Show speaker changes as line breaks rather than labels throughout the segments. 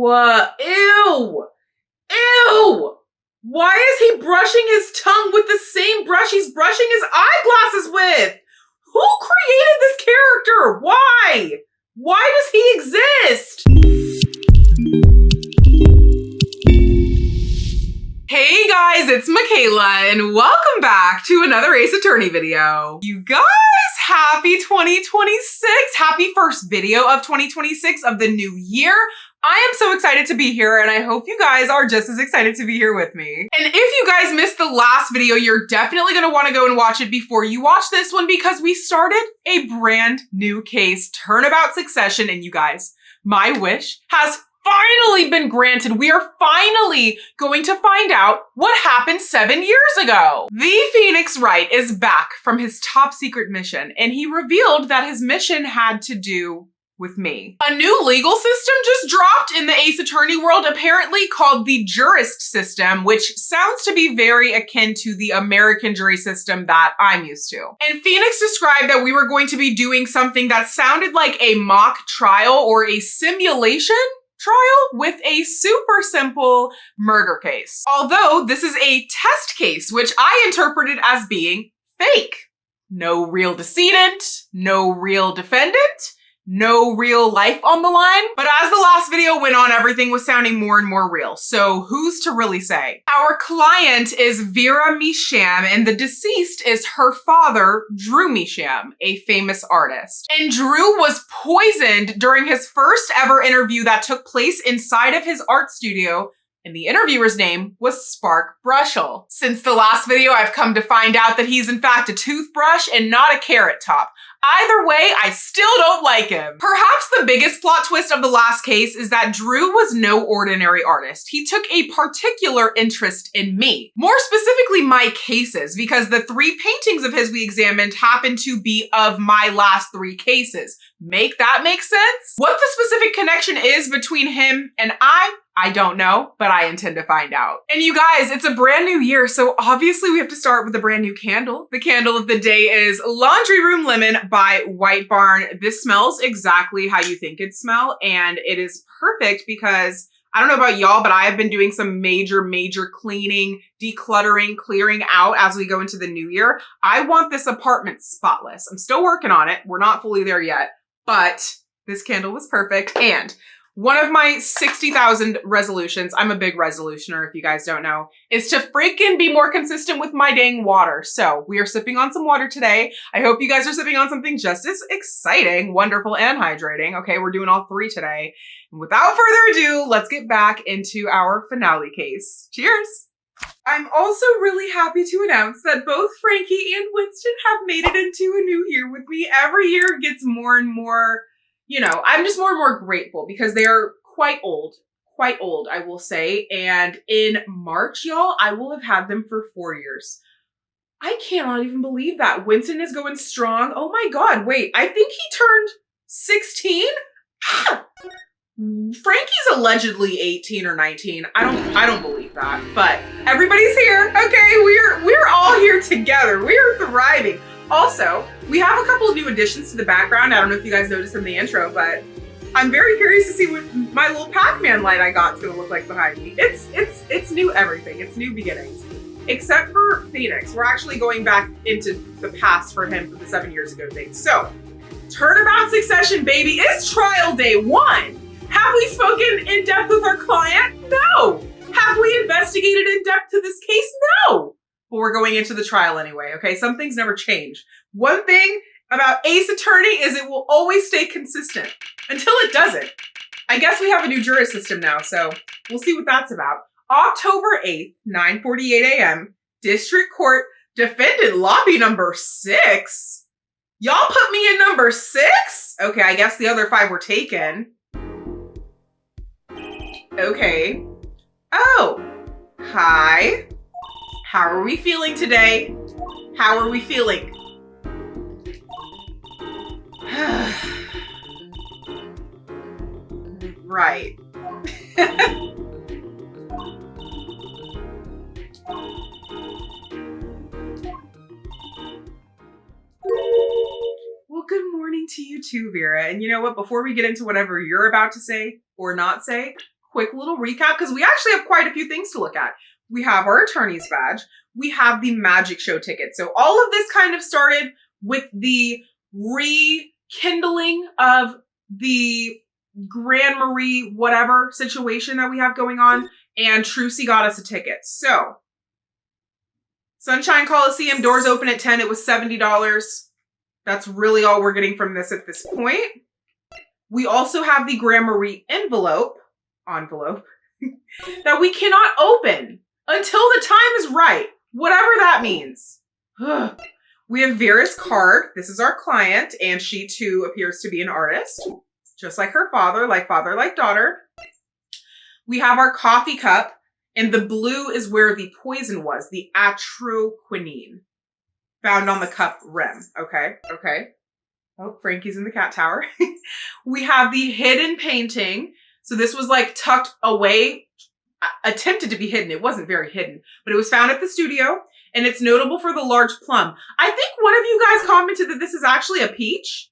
Ew! Ew! Why is he brushing his tongue with the same brush he's brushing his eyeglasses with? Who created this character? Why? Why does he exist? Hey guys, it's Michaela, and welcome back to another Ace Attorney video. You guys, happy 2026! Happy first video of 2026 of the new year. I am so excited to be here, and I hope you guys are just as excited to be here with me. And if you guys missed the last video, you're definitely gonna wanna go and watch it before you watch this one because we started a brand new case, Turnabout Succession, and you guys, my wish has finally been granted. We are finally going to find out what happened 7 years ago. The Phoenix Wright is back from his top secret mission, and he revealed that his mission had to do with me. A new legal system just dropped in the Ace Attorney world, apparently called the Jurist System, which sounds to be very akin to the American jury system that I'm used to. And Phoenix described that we were going to be doing something that sounded like a mock trial or a simulation trial with a super simple murder case. Although this is a test case, which I interpreted as being fake. No real decedent, no real defendant, no real life on the line. But as the last video went on, everything was sounding more and more real. So who's to really say? Our client is Vera Misham, and the deceased is her father, Drew Misham, a famous artist. And Drew was poisoned during his first ever interview that took place inside of his art studio, and the interviewer's name was Spark Brushel. Since the last video, I've come to find out that he's in fact a toothbrush and not a carrot top. Either way, I still don't like him. Perhaps the biggest plot twist of the last case is that Drew was no ordinary artist. He took a particular interest in me. More specifically, my cases, because the 3 paintings of his we examined happened to be of my last 3 cases. Make that make sense? What the specific connection is between him and I don't know, but I intend to find out. And you guys, it's a brand new year, so obviously we have to start with a brand new candle. The candle of the day is Laundry Room Lemon by White Barn. This smells exactly how you think it'd smell, and it is perfect because I don't know about y'all, but I have been doing some major cleaning, decluttering, clearing out as we go into the new year. I want this apartment spotless. I'm still working on it. We're not fully there yet, but this candle was perfect. And one of my 60,000 resolutions, I'm a big resolutioner if you guys don't know, is to freaking be more consistent with my dang water. So we are sipping on some water today. I hope you guys are sipping on something just as exciting, wonderful, and hydrating. Okay, we're doing all 3 today. And without further ado, let's get back into our finale case. Cheers! I'm also really happy to announce that both Frankie and Winston have made it into a new year with me. Every year it gets more and more, you know, I'm just more and more grateful because they're quite old, I will say. And in March, y'all, I will have had them for 4 years. I cannot even believe that. Winston is going strong. Oh my God, wait, I think he turned 16? Ah! Frankie's allegedly 18 or 19. I don't believe that, but everybody's here. Okay, we're all here together. We're thriving. Also, we have a couple of new additions to the background. I don't know if you guys noticed in the intro, but I'm very curious to see what my little Pac-Man light I got is gonna look like behind me. It's new everything. It's new beginnings. Except for Phoenix. We're actually going back into the past for him for the 7 years ago thing. So, Turnabout Succession, baby, it's trial day 1. Have we spoken in depth with our client? No. Have we investigated in depth to this case? No. But we're going into the trial anyway, okay? Some things never change. One thing about Ace Attorney is it will always stay consistent until it doesn't. I guess we have a new jurist system now, so we'll see what that's about. October 8th, 9:48 a.m., District Court, defendant lobby number 6. Y'all put me in number 6? Okay, I guess the other 5 were taken. Okay. Oh, hi. How are we feeling today? How are we feeling? Right. Well, good morning to you too, Vera. And you know what? Before we get into whatever you're about to say or not say, quick little recap because we actually have quite a few things to look at. We have our attorney's badge. We have the magic show ticket. So all of this kind of started with the rekindling of the Grand Marie whatever situation that we have going on, and Trucy got us a ticket. So Sunshine Coliseum, doors open at 10. It was $70. That's really all we're getting from this at this point. We also have the Grand Marie envelope that we cannot open until the time is right, whatever that means. We have Vera's card. This is our client, and she too appears to be an artist, just like her father, like daughter. We have our coffee cup, and the blue is where the poison was, the atroquinine, found on the cup rim. Okay. Oh, Frankie's in the cat tower. We have the hidden painting. So this was like tucked away, attempted to be hidden. It wasn't very hidden, but it was found at the studio, and it's notable for the large plum. I think one of you guys commented that this is actually a peach.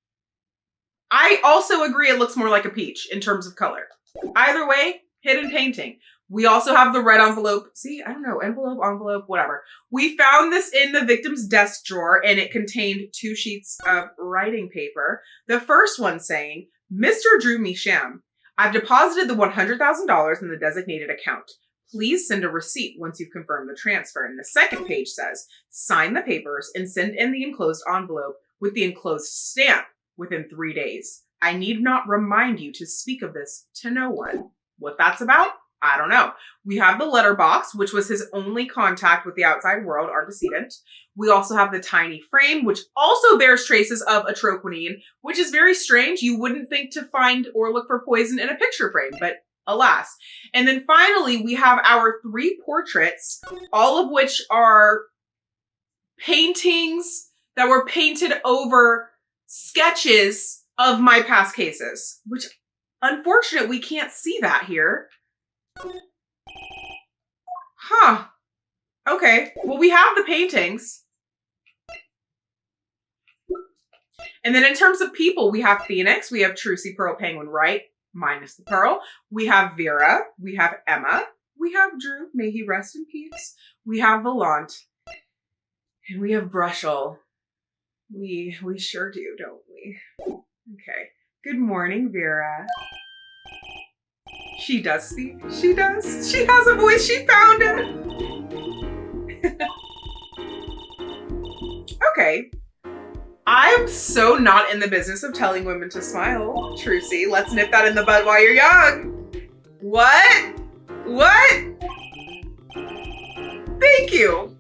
I also agree it looks more like a peach in terms of color. Either way, hidden painting. We also have the red envelope. See, I don't know, envelope, whatever. We found this in the victim's desk drawer, and it contained 2 sheets of writing paper. The first one saying, Mr. Drew Misham, I've deposited the $100,000 in the designated account. Please send a receipt once you've confirmed the transfer. And the second page says, sign the papers and send in the enclosed envelope with the enclosed stamp within 3 days. I need not remind you to speak of this to no one. What that's about? I don't know. We have the letterbox, which was his only contact with the outside world, our decedent. We also have the tiny frame, which also bears traces of atroquinine, which is very strange. You wouldn't think to find or look for poison in a picture frame, but alas. And then finally, we have our 3 portraits, all of which are paintings that were painted over sketches of my past cases, which unfortunately, we can't see that here. Huh. Okay. Well, we have the paintings. And then in terms of people, we have Phoenix, we have Trucy Pearl Penguin Wright, minus the pearl. We have Vera, we have Emma, we have Drew, may he rest in peace. We have Volant, and we have Brushel. We sure do, don't we? Okay. Good morning, Vera. She does speak. She does. She has a voice. She found it. Okay. I'm so not in the business of telling women to smile, Trucy. Let's nip that in the bud while you're young. What? Thank you.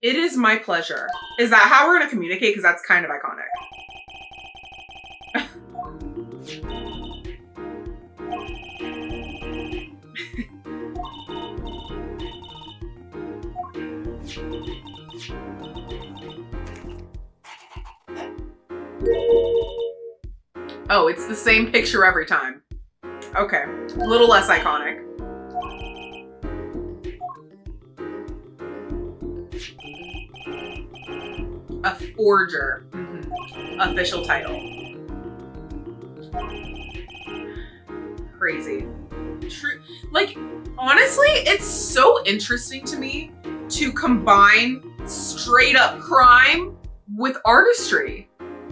It is my pleasure. Is that how we're gonna communicate? Because that's kind of iconic. Oh, it's the same picture every time. Okay, a little less iconic. A forger. Official title. Crazy. True. Like, honestly, it's so interesting to me to combine straight up crime with artistry.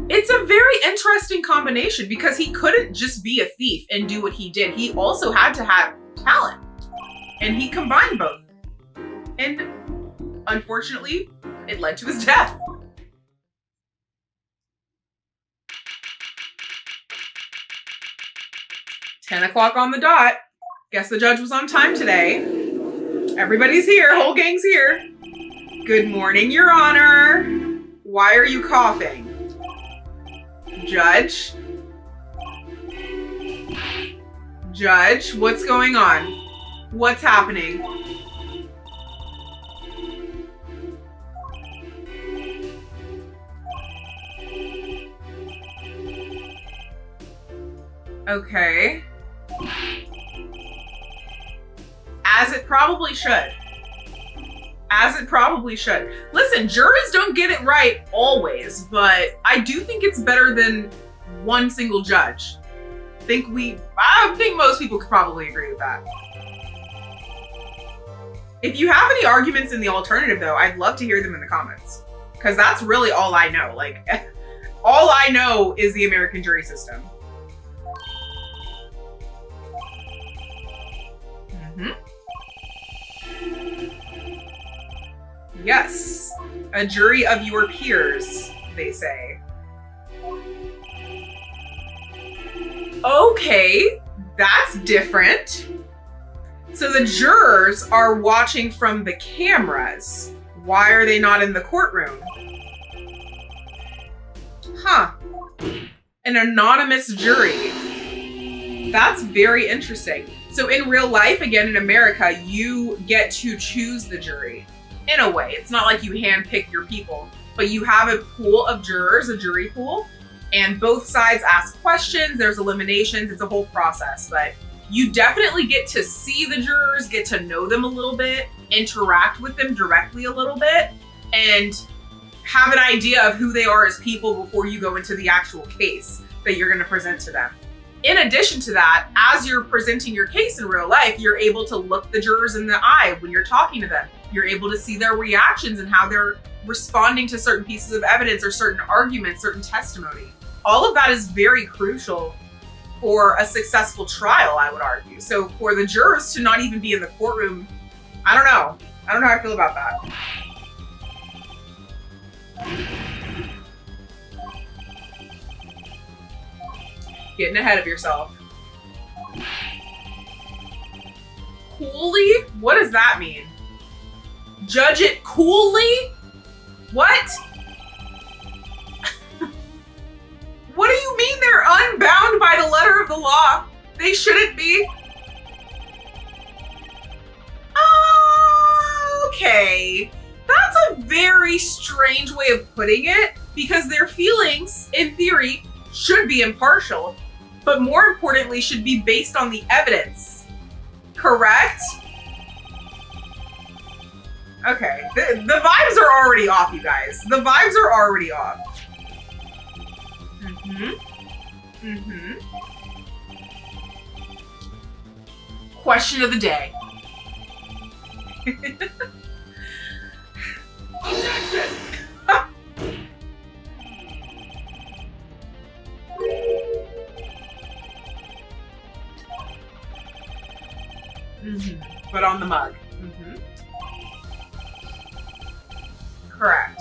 It's a very interesting combination because he couldn't just be a thief and do what he did. He also had to have talent. And he combined both. And unfortunately, it led to his death. 10 o'clock on the dot. Guess the judge was on time today. Everybody's here. Whole gang's here. Good morning, Your Honor. Why are you coughing? Judge? Judge, what's going on? What's happening? Okay. As it probably should. As it probably should. Listen, juries don't get it right always, but I do think it's better than one single judge. I think most people could probably agree with that. If you have any arguments in the alternative though, I'd love to hear them in the comments. Because that's really all I know. Like, all I know is the American jury system. Yes, a jury of your peers, they say. Okay, that's different. So the jurors are watching from the cameras. Why are they not in the courtroom? Huh. An anonymous jury. That's very interesting. So in real life, again, in America, you get to choose the jury. In a way, it's not like you handpick your people, but you have a pool of jurors, a jury pool, and both sides ask questions, there's eliminations, it's a whole process, but you definitely get to see the jurors, get to know them a little bit, interact with them directly a little bit, and have an idea of who they are as people before you go into the actual case that you're gonna present to them. In addition to that, as you're presenting your case in real life, you're able to look the jurors in the eye when you're talking to them. You're able to see their reactions and how they're responding to certain pieces of evidence or certain arguments, certain testimony. All of that is very crucial for a successful trial, I would argue. So for the jurors to not even be in the courtroom, I don't know. I don't know how I feel about that. Getting ahead of yourself. Coolly? What does that mean? Judge it coolly? What? What do you mean they're unbound by the letter of the law? They shouldn't be. Okay. That's a very strange way of putting it because their feelings, in theory, should be impartial, but more importantly, should be based on the evidence. Correct? Okay, the vibes are already off, you guys. The vibes are already off. Question of the day. Objection! But on the mug. Correct.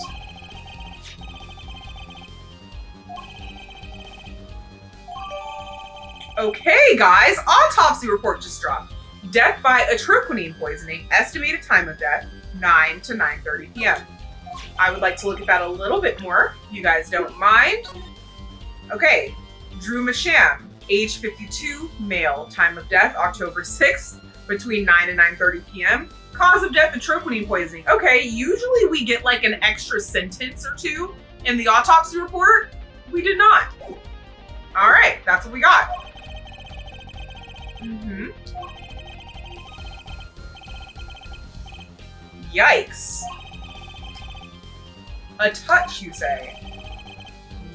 Okay, guys, autopsy report just dropped. Death by atropine poisoning, estimated time of death, 9 to 9:30 p.m. I would like to look at that a little bit more, if you guys don't mind. Okay, Drew Masham, age 52, male, time of death, October 6th, between 9 and 9:30 p.m. Cause of death, atropine poisoning. Okay, usually we get like an extra sentence or two in the autopsy report. We did not. All right, that's what we got. Yikes. A touch, you say?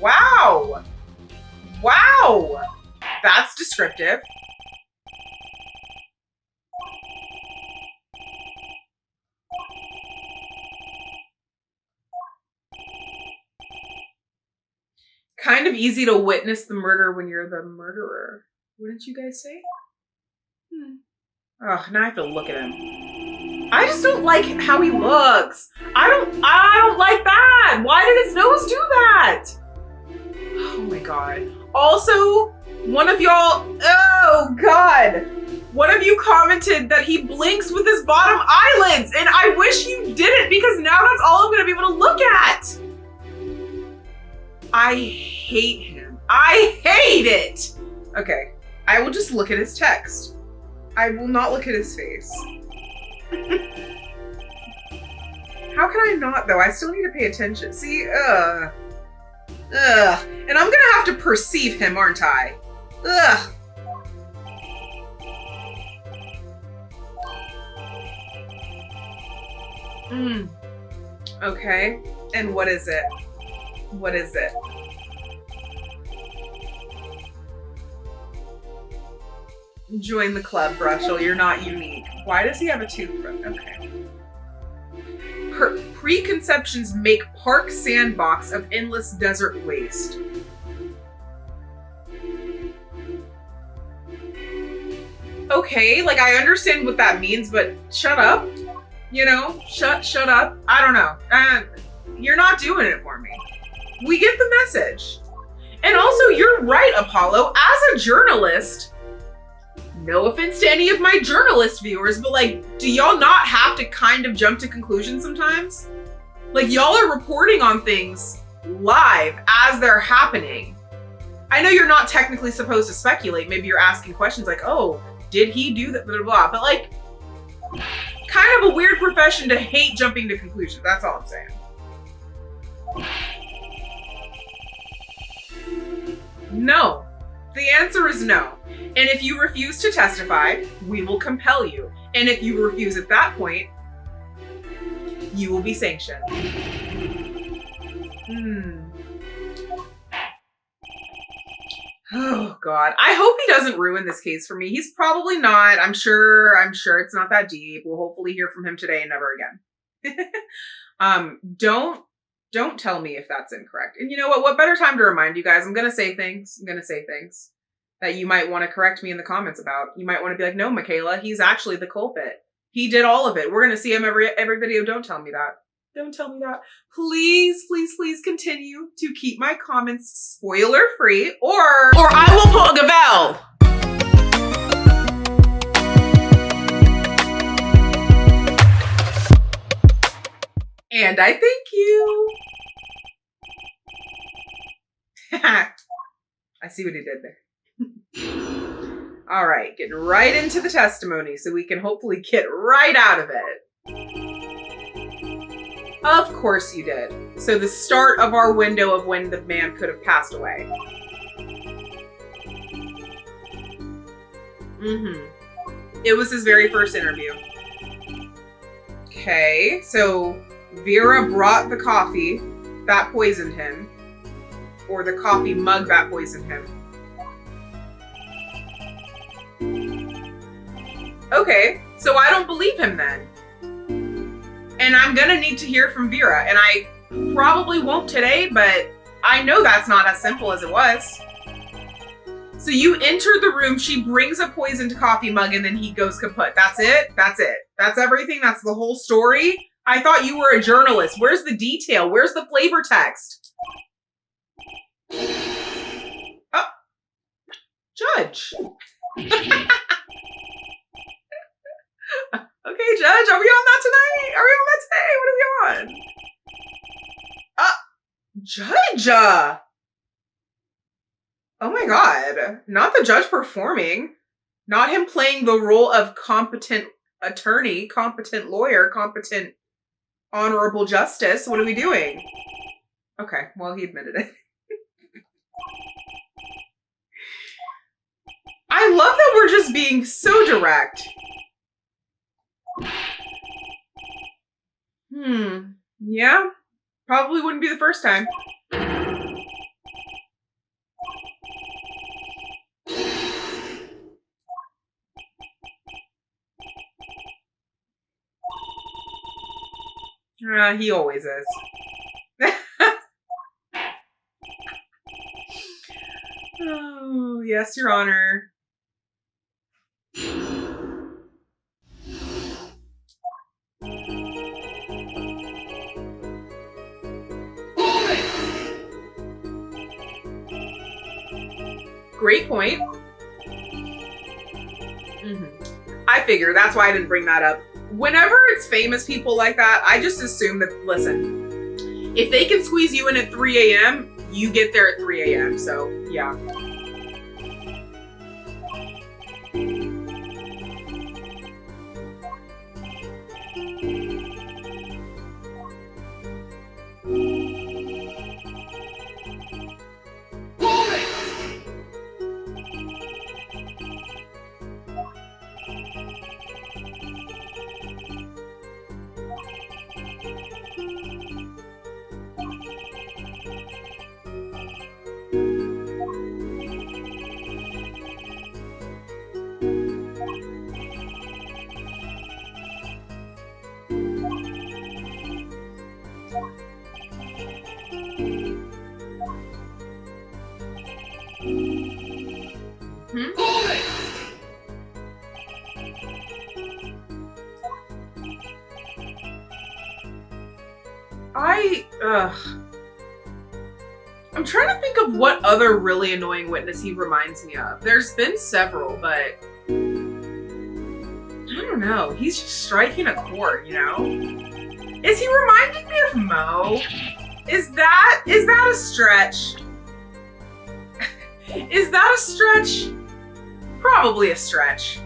Wow. Wow. That's descriptive. Kind of easy to witness the murder when you're the murderer. Wouldn't you guys say? Oh, now I have to look at him. I just don't like how he looks. I don't like that. Why did his nose do that? Oh my God. Also, one of y'all, oh God. One of you commented that he blinks with his bottom eyelids, and I wish you didn't because now that's all I'm gonna be able to look at. I hate him. I hate it. Okay, I will just look at his text. I will not look at his face. How can I not though? I still need to pay attention. See, And I'm gonna have to perceive him, aren't I? Ugh. Okay. And what is it? What is it? Join the club, Brushel. You're not unique. Why does he have a toothbrush? Okay. Her preconceptions make park sandbox of endless desert waste. Okay, like I understand what that means, but shut up. You know, shut up. I don't know. You're not doing it for me. We get the message. And also, you're right, Apollo. As a journalist, no offense to any of my journalist viewers, but like, do y'all not have to kind of jump to conclusions sometimes? Like, y'all are reporting on things live as they're happening. I know you're not technically supposed to speculate. Maybe you're asking questions like, oh, did he do that, blah, blah, blah. But like, kind of a weird profession to hate jumping to conclusions. That's all I'm saying. No. The answer is no. And if you refuse to testify, we will compel you. And if you refuse at that point, you will be sanctioned. Oh God. I hope he doesn't ruin this case for me. He's probably not. I'm sure it's not that deep. We'll hopefully hear from him today and never again. Don't tell me if that's incorrect. And you know what? What better time to remind you guys? I'm going to say things that you might want to correct me in the comments about. You might want to be like, no, Michaela, he's actually the culprit. He did all of it. We're going to see him every video. Don't tell me that. Don't tell me that. Please, please, please continue to keep my comments spoiler free or I will pull a gavel. And I thank you. I see what he did there. All right, getting right into the testimony so we can hopefully get right out of it. Of course you did. So the start of our window of when the man could have passed away. It was his very first interview. Okay, so Vera brought the coffee that poisoned him, or the coffee mug that poisoned him. Okay, so I don't believe him then. And I'm gonna need to hear from Vera, and I probably won't today, but I know that's not as simple as it was. So you entered the room, she brings a poisoned coffee mug, and then he goes kaput. That's it? That's it. That's everything? That's the whole story? I thought you were a journalist. Where's the detail? Where's the flavor text? Oh, Judge. Okay, Judge, are we on that tonight? Are we on that today? What are we on? Judge! Oh my God. Not the judge performing. Not him playing the role of competent attorney, competent lawyer, competent honorable justice. What are we doing? Okay, well, he admitted it. I love that we're just being so direct. Yeah, probably wouldn't be the first time. He always is. Oh, yes, Your Honor. Great point. I figure that's why I didn't bring that up. Whenever it's famous people like that, I just assume that, listen, if they can squeeze you in at 3 a.m., you get there at 3 a.m. So, yeah. I'm trying to think of what other really annoying witness he reminds me of. There's been several, but I don't know. He's just striking a chord, you know? Is he reminding me of Mo? Is that a stretch? Is that a stretch? Probably a stretch.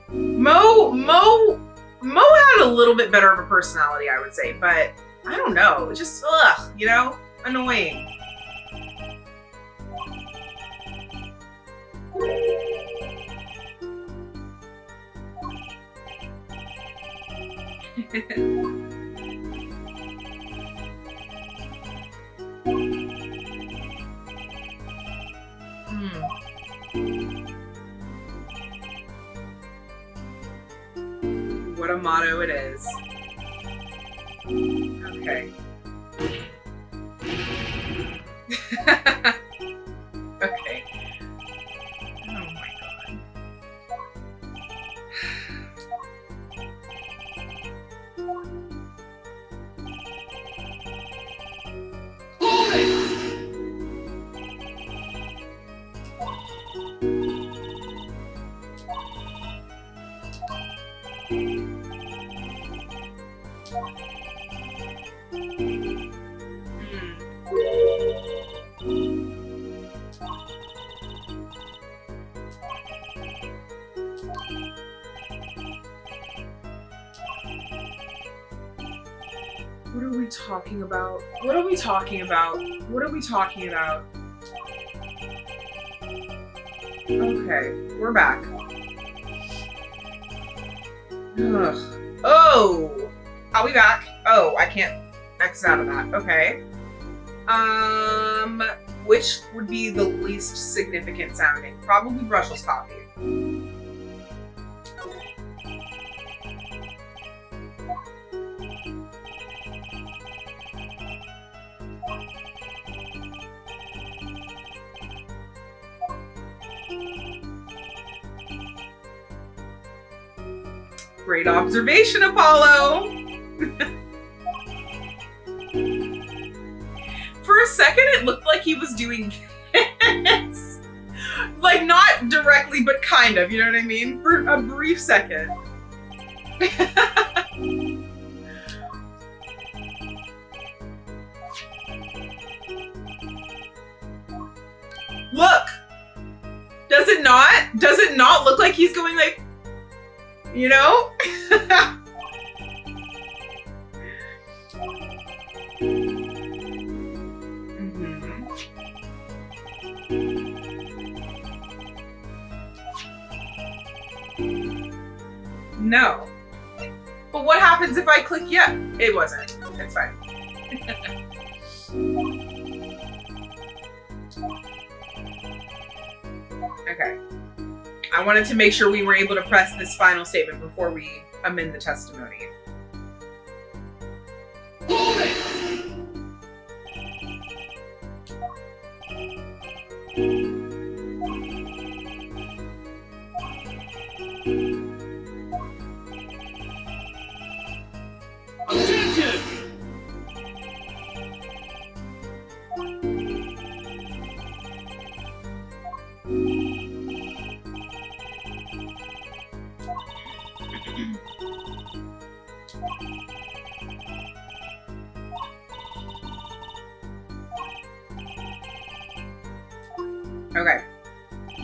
Mo had a little bit better of a personality, I would say, but I don't know. Just, you know, annoying. What a motto it is. Okay. Okay. Oh my god. What are we talking about? What are we talking about? What are we talking about? Okay, we're back. Ugh. Oh! Are we back? Oh, I can't X out of that. Okay. Which would be the least significant sounding? Probably Brussels coffee. Great observation, Apollo! For a second, it looked like he was doing this. Like, not directly, but kind of, you know what I mean? For a brief second. Look! Does it not? Does it not look like he's going like... You know? No. But what happens if I click yeah? It wasn't. It's fine. Okay. I wanted to make sure we were able to press this final statement before we amend the testimony.
Objection!
Okay,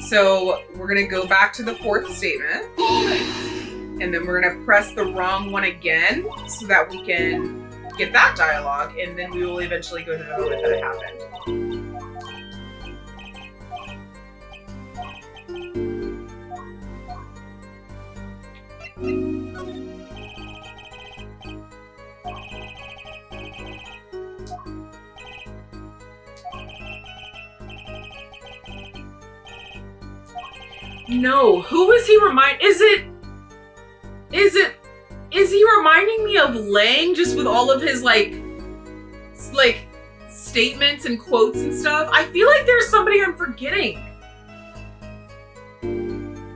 so we're gonna go back to the fourth statement, and then we're gonna press the wrong one again so that we can get that dialogue, and then we will eventually go to the moment that it happened. No, who is he is he reminding me of Lang just with all of his like statements and quotes and stuff? I feel like there's somebody I'm forgetting.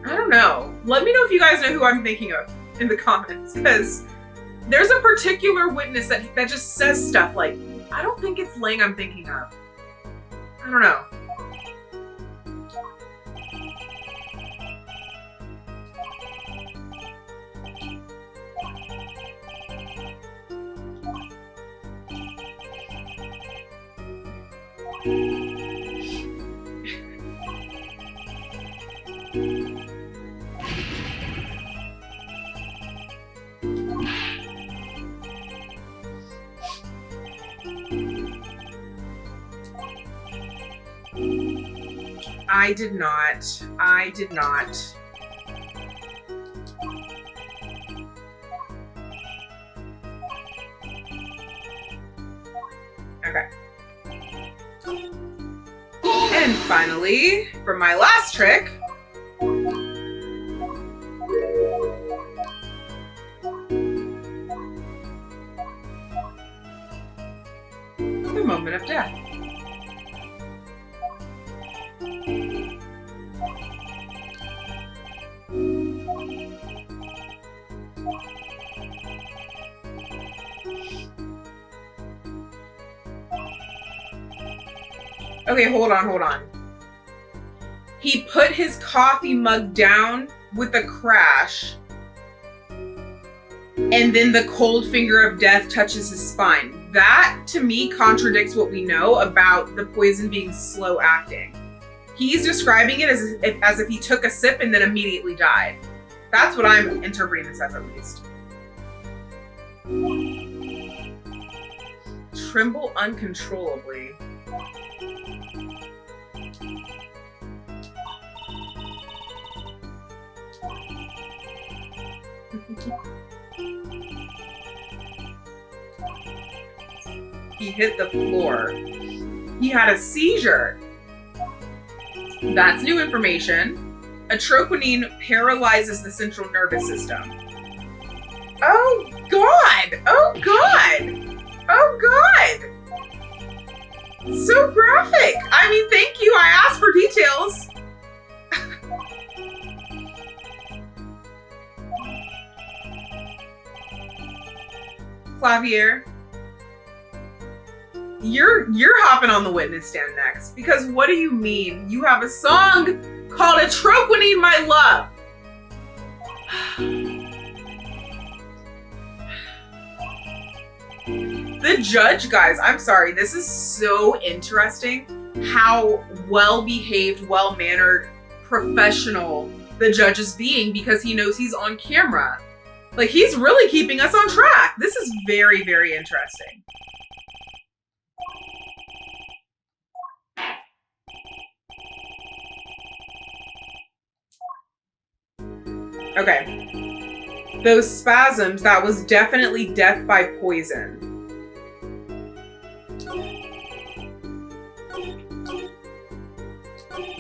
I don't know. Let me know if you guys know who I'm thinking of in the comments, because There's a particular witness that just says stuff like, I don't think it's Lang I'm thinking of. I don't know. I did not. I did not. Okay. And finally, for my last trick, the moment of death. Okay, hold on. He put his coffee mug down with a crash, and then the cold finger of death touches his spine. That, to me, contradicts what we know about the poison being slow acting. He's describing it as if he took a sip and then immediately died. That's what I'm interpreting this as, at least. Tremble uncontrollably. He hit the floor. He had a seizure. That's new information. Atroquinine paralyzes the central nervous system. Oh God! Oh God! Oh God! So graphic. I mean, thank you. I asked for details. Clavier, you're hopping on the witness stand next, because what do you mean? You have a song called Atroquinine, My Love. The judge, guys, I'm sorry. This is so interesting how well-behaved, well-mannered, professional the judge is being, because he knows he's on camera. Like, he's really keeping us on track. This is very, very interesting. Okay. Those spasms, that was definitely death by poison.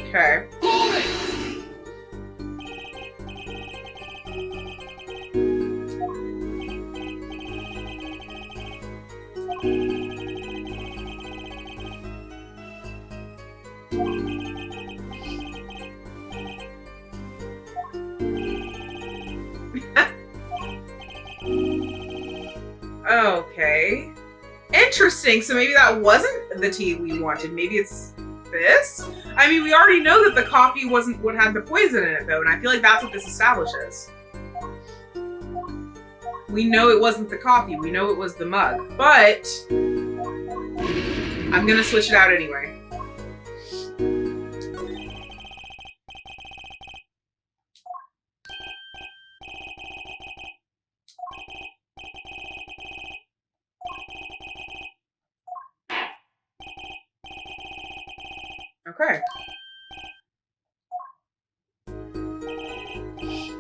Okay. Okay. Interesting. So maybe that wasn't the tea we wanted. Maybe it's this? I mean, we already know that the coffee wasn't what had the poison in it, though, and I feel like that's what this establishes. We know it wasn't the coffee. We know it was the mug. But I'm gonna switch it out anyway. Okay.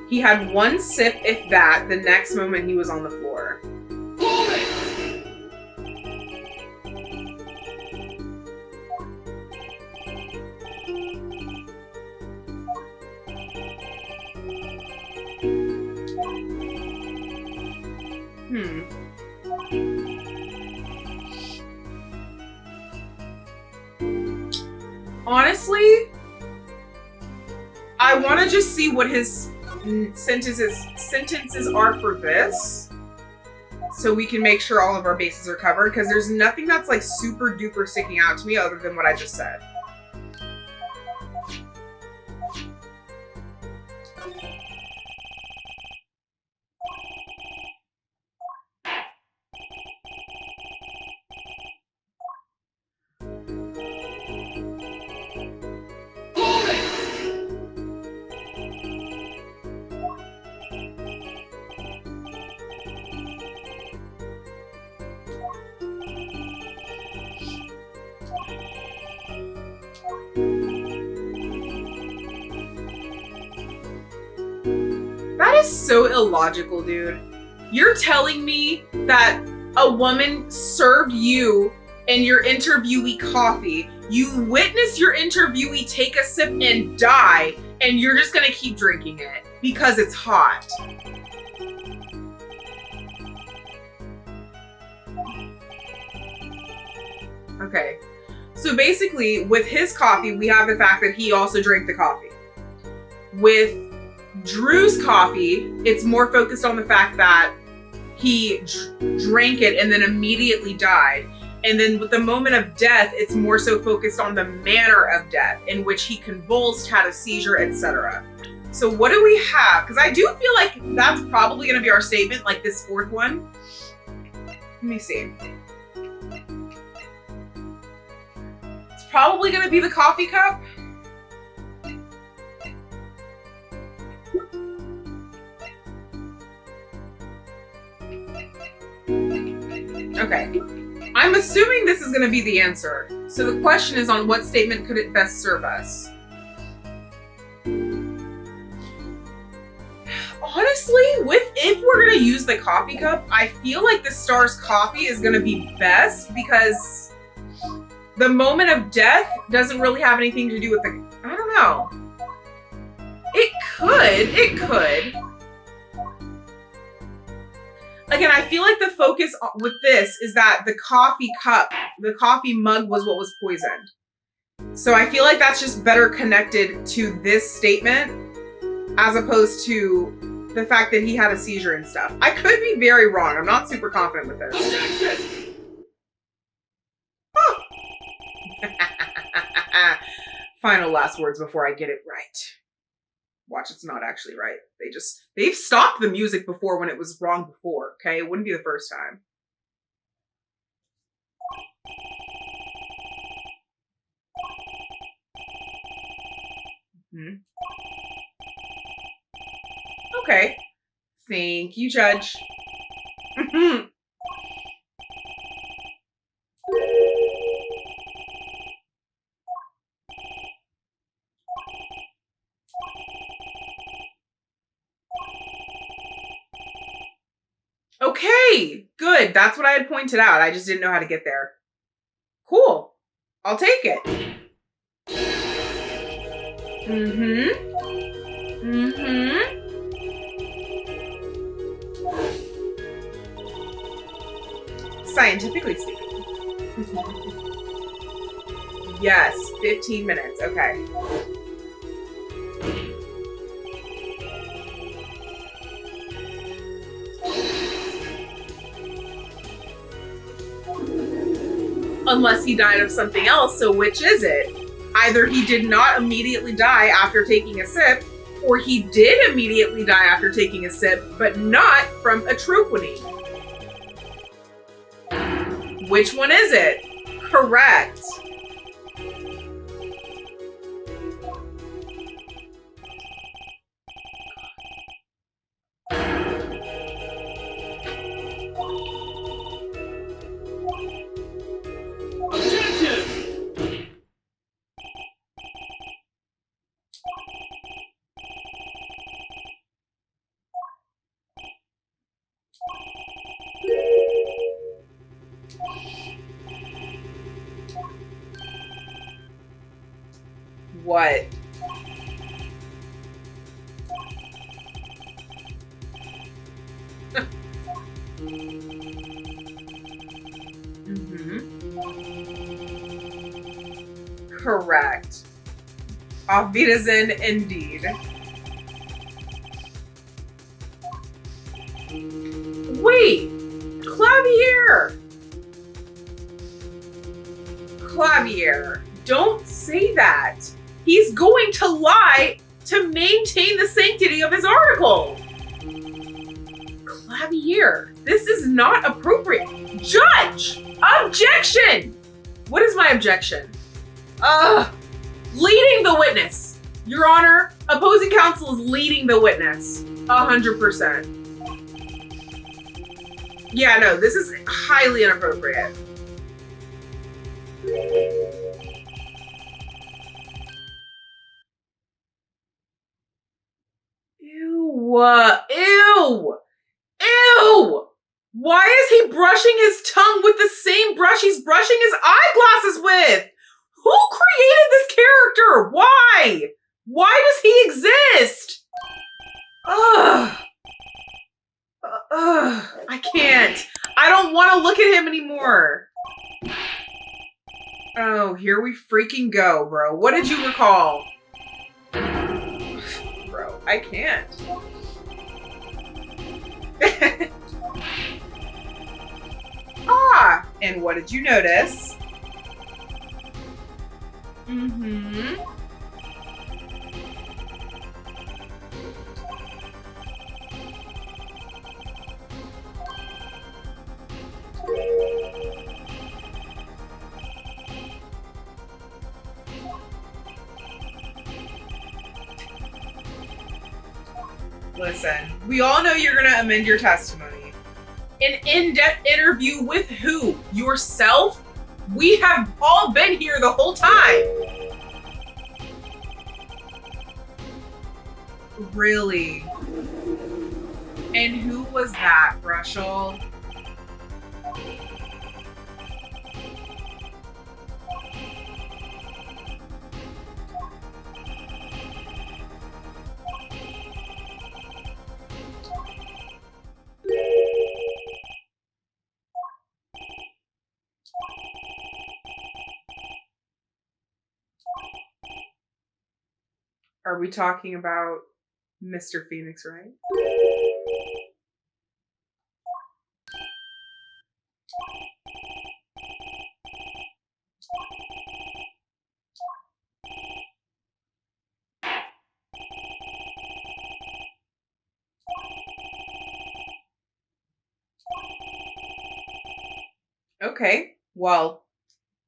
He had one sip, if that, the next moment he was on the floor. Honestly, I want to just see what his sentences are for this. so we can make sure all of our bases are covered, because there's nothing that's like super duper sticking out to me other than what I just said. That is so illogical, dude. You're telling me that a woman served you and your interviewee coffee, you witness your interviewee take a sip and die, and you're just gonna keep drinking it because it's hot. Okay, so basically with his coffee, we have the fact that he also drank the coffee. With Drew's coffee, it's more focused on the fact that he drank it and then immediately died. And then with the moment of death, it's more so focused on the manner of death in which he convulsed, had a seizure, etc. So what do we have? Because I do feel like that's probably going to be our statement, like this fourth one. Let me see. It's probably going to be the coffee cup. Okay, I'm assuming this is going to be the answer. So the question is, on what statement could it best serve us? Honestly, if we're going to use the coffee cup, I feel like the Star's coffee is going to be best, because the moment of death doesn't really have anything to do with the, I don't know. It could. Again, I feel like the focus with this is that the coffee cup, the coffee mug was what was poisoned. So I feel like that's just better connected to this statement as opposed to the fact that he had a seizure and stuff. I could be very wrong. I'm not super confident with this. Huh. Final last words before I get it right. Watch, it's not actually right. They've stopped the music before when it was wrong before, okay? It wouldn't be the first time. Mm-hmm. Okay. Thank you, Judge. Okay, good. That's what I had pointed out. I just didn't know how to get there. Cool. I'll take it. Scientifically speaking. Yes, 15 minutes. Okay. Unless he died of something else, so which is it? Either he did not immediately die after taking a sip, or he did immediately die after taking a sip, but not from atropine. Which one is it? Correct. What? Correct. Auf Wiedersehen, indeed. Wait, Clavier! Clavier, don't say that. He's going to lie to maintain the sanctity of his article. Clavier, this is not appropriate. Judge! Objection! What is my objection? Leading the witness. Your Honor, opposing counsel is leading the witness. 100%. Yeah, no, this is highly inappropriate. Ew. Ew. Ew. Why is he brushing his tongue with the same brush he's brushing his eyeglasses with? Who created this character? Why? Why does he exist? Ugh. I can't. I don't want to look at him anymore. Oh, here we freaking go, bro. What did you recall? Bro, I can't. And what did you notice? Mm-hmm. Listen, we all know you're gonna amend your testimony. An in-depth interview with who? Yourself? We have all been here the whole time. Really? And who was that, Brushel? Are we talking about Mr. Phoenix, right? Okay, well,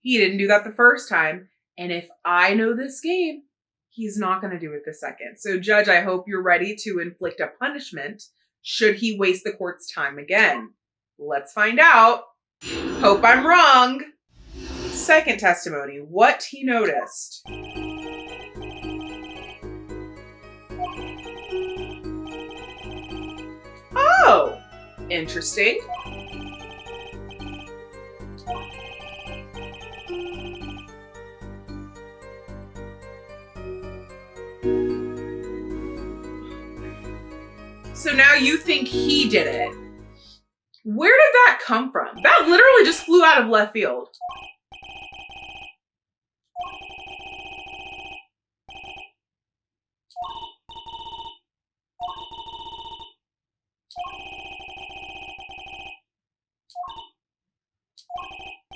he didn't do that the first time, and if I know this game, he's not going to do it the second. So, Judge, I hope you're ready to inflict a punishment should he waste the court's time again. Let's find out. Hope I'm wrong. Second testimony, what he noticed. Oh, interesting. So now you think he did it. Where did that come from? That literally just flew out of left field.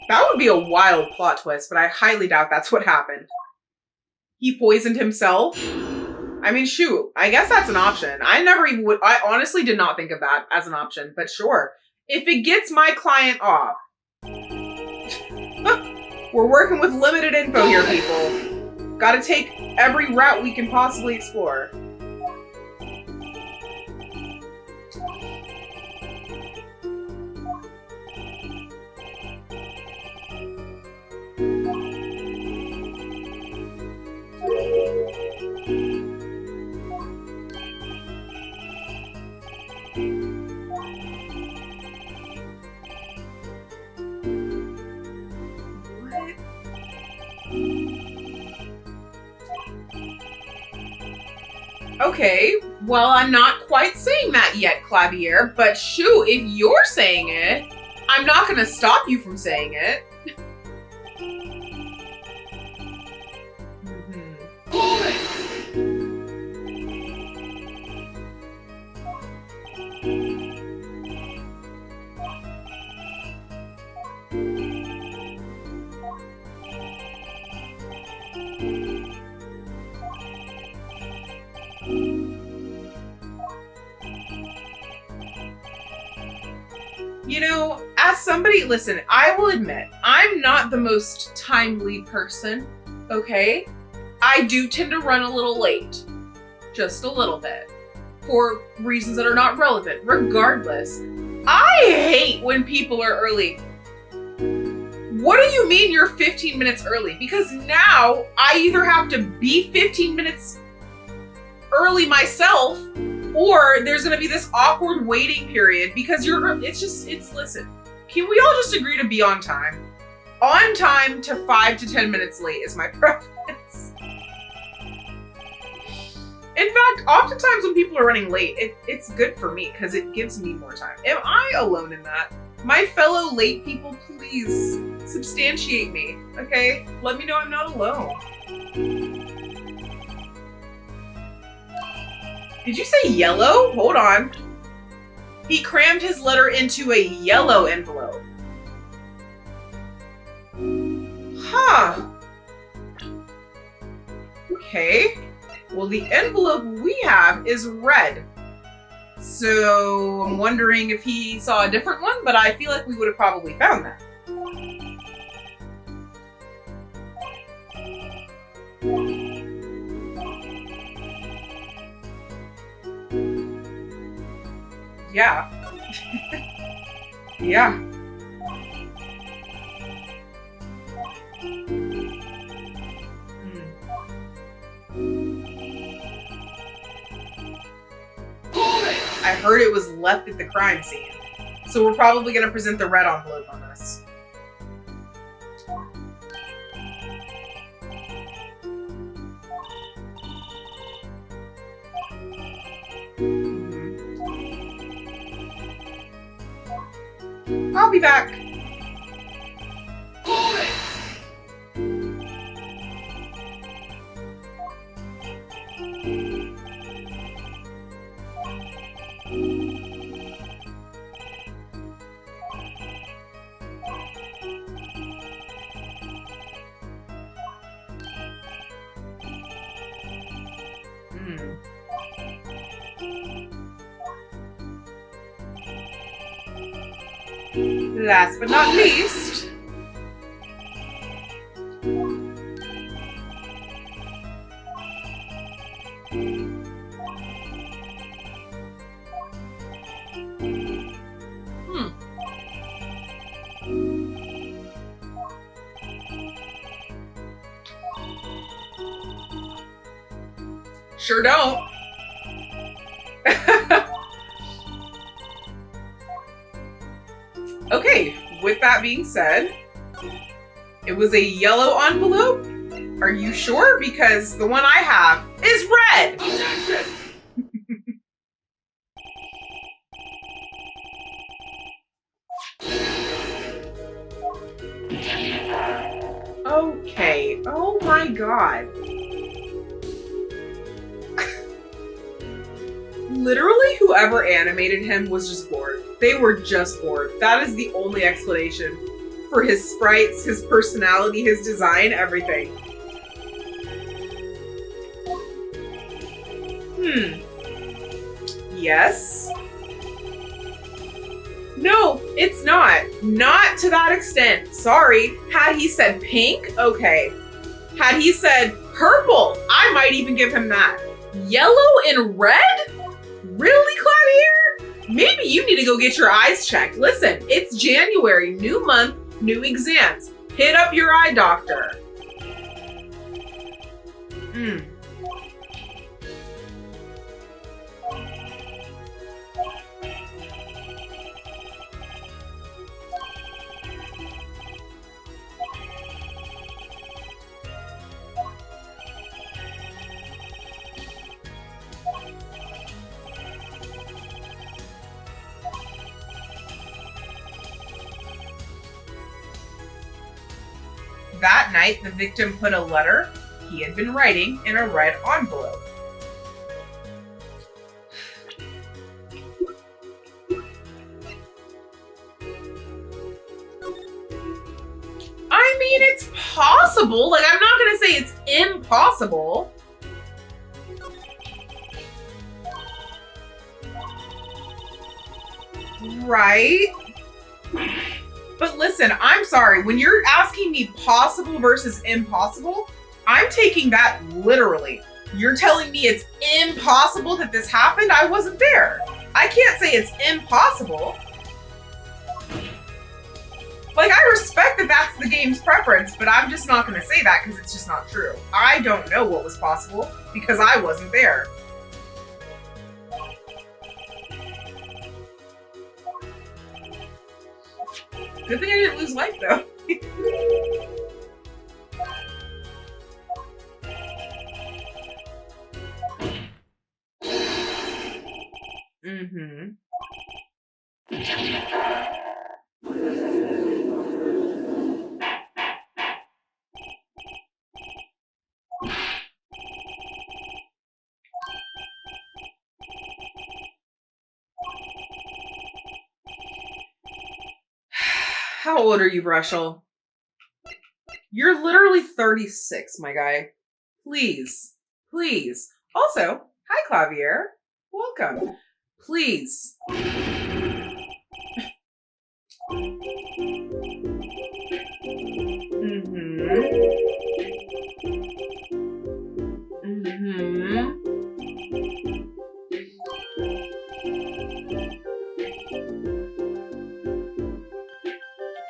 That would be a wild plot twist, but I highly doubt that's what happened. He poisoned himself? I mean, shoot, I guess that's an option. I honestly did not think of that as an option, but sure. If it gets my client off. We're working with limited info here, people. Gotta take every route we can possibly explore. Okay, well, I'm not quite saying that yet, Clavier, but shoot, if you're saying it, I'm not gonna stop you from saying it. You know, as somebody, listen, I will admit, I'm not the most timely person, okay? I do tend to run a little late, just a little bit, for reasons that are not relevant. Regardless, I hate when people are early. What do you mean you're 15 minutes early? Because now I either have to be 15 minutes early myself, or there's gonna be this awkward waiting period because listen, can we all just agree to be on time? On time to 5 to 10 minutes late is my preference. In fact, oftentimes when people are running late, it's good for me because it gives me more time. Am I alone in that? My fellow late people, please substantiate me, okay? Let me know I'm not alone. Did you say yellow? Hold on. He crammed his letter into a yellow envelope. Huh. Okay. Well, the envelope we have is red. So I'm wondering if he saw a different one, but I feel like we would have probably found that. Yeah. Yeah. I heard it was left at the crime scene. So we're probably going to present the red envelope on this. I'll be back. Last but not least, sure don't. Okay, with that being said, it was a yellow envelope. Are you sure? Because the one I have is red. Okay, oh my god. Literally, whoever animated him was just bored. They were just bored. That is the only explanation for his sprites, his personality, his design, everything. Yes. No, it's not. Not to that extent. Sorry. Had he said pink, okay. Had he said purple, I might even give him that. Yellow and red? Really, Clavier? Maybe you need to go get your eyes checked. Listen, it's January, new month, new exams. Hit up your eye doctor. That night, the victim put a letter he had been writing in a red envelope. I mean, it's possible. Like, I'm not gonna say it's impossible. Right? But listen, I'm sorry. When you're asking me possible versus impossible, I'm taking that literally. You're telling me it's impossible that this happened? I wasn't there. I can't say it's impossible. Like, I respect that that's the game's preference, but I'm just not going to say that because it's just not true. I don't know what was possible because I wasn't there. Good thing I didn't lose life, though. Mm-hmm. How old are you, Brushel? You're literally 36, my guy. Please. Please. Also, hi, Clavier. Welcome. Please.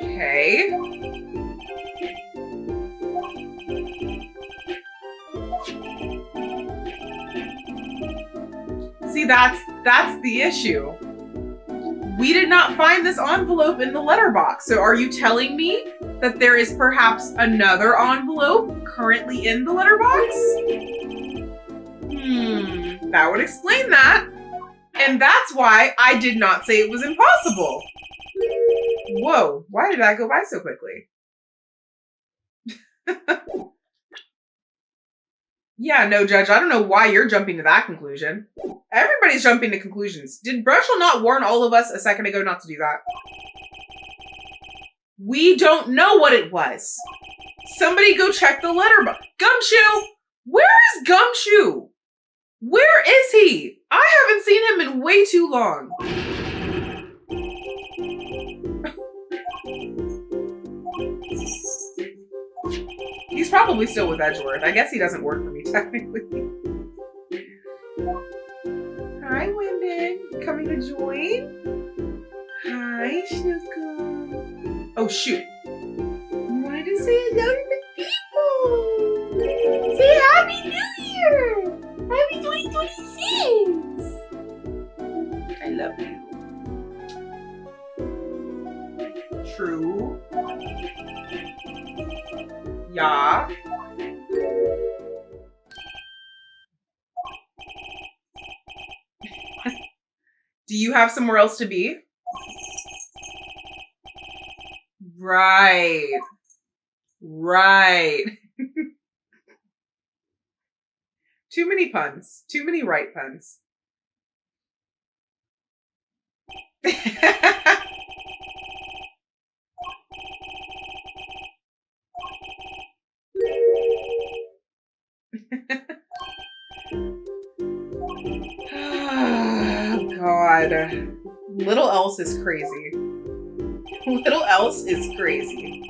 Okay. See, that's the issue. We did not find this envelope in the letterbox. So are you telling me that there is perhaps another envelope currently in the letterbox? That would explain that. And that's why I did not say it was impossible. Whoa, why did that go by so quickly? Yeah, no, Judge, I don't know why you're jumping to that conclusion. Everybody's jumping to conclusions. Did Brushel not warn all of us a second ago not to do that? We don't know what it was. Somebody go check the letterbox. Gumshoe! Where is Gumshoe? Where is he? I haven't seen him in way too long. He's probably still with Edgeworth. I guess he doesn't work for me technically. Hi, Wyndon. Coming to join? Hi, Snuka. Oh, shoot. You wanted to say hello to the people. Say Happy New Year. Happy 2026. I love you. True. Yeah. Do you have somewhere else to be? Right. Right. Too many puns. Too many Wright puns. Oh, God. Little Else is crazy. Little Else is crazy.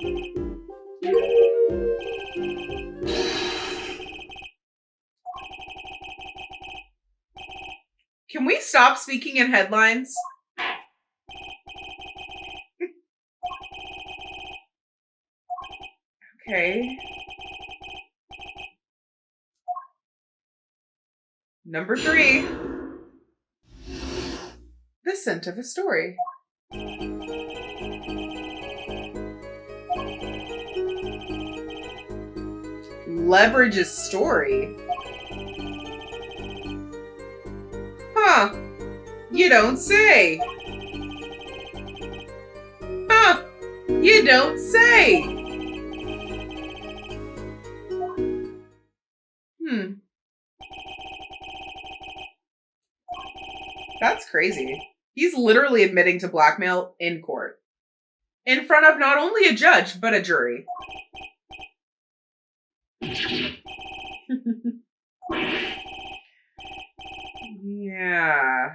Can we stop speaking in headlines? Okay. Number 3. The scent of a story. Leverage's story. Huh. You don't say. Huh. You don't say. That's crazy. He's literally admitting to blackmail in court. In front of not only a judge, but a jury. Yeah.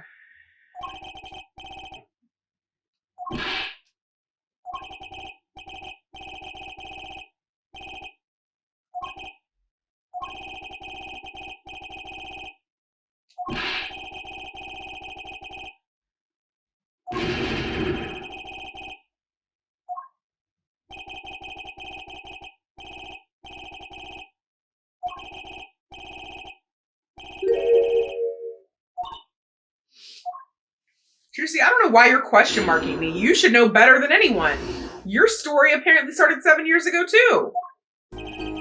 seriously, I don't know why you're question marking me. You should know better than anyone. Your story apparently started 7 years ago, too.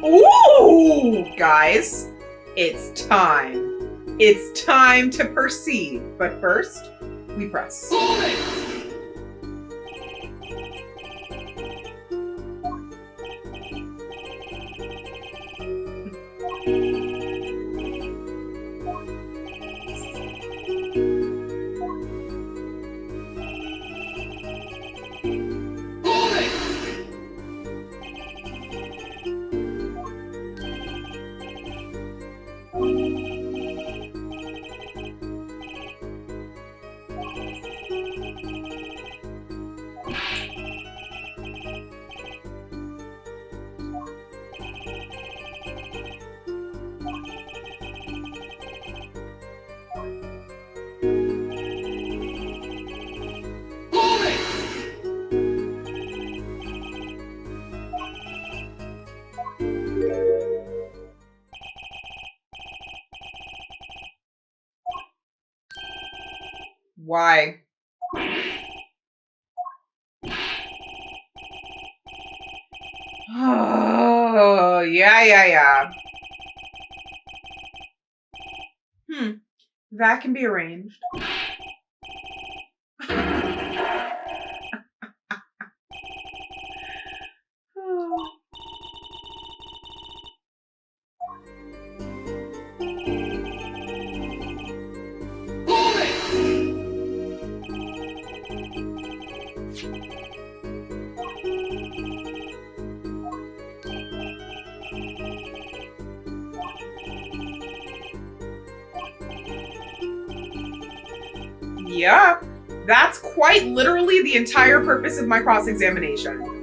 Ooh, guys, it's time. It's time to perceive. But first, we press. Why? Oh, yeah. That can be arranged. Yeah, that's quite literally the entire purpose of my cross-examination.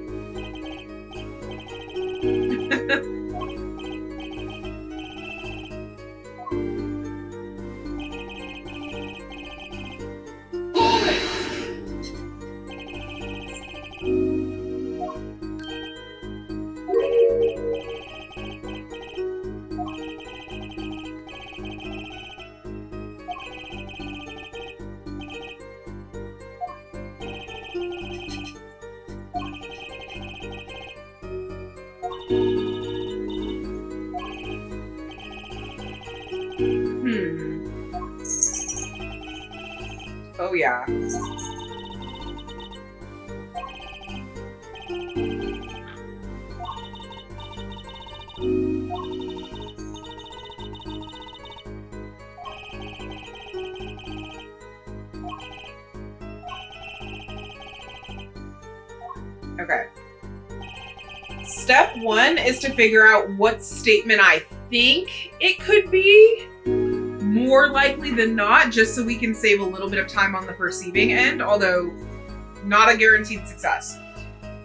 Oh, yeah. Okay. Step 1 is to figure out what statement I think it could be. More likely than not, just so we can save a little bit of time on the perceiving end, although not a guaranteed success.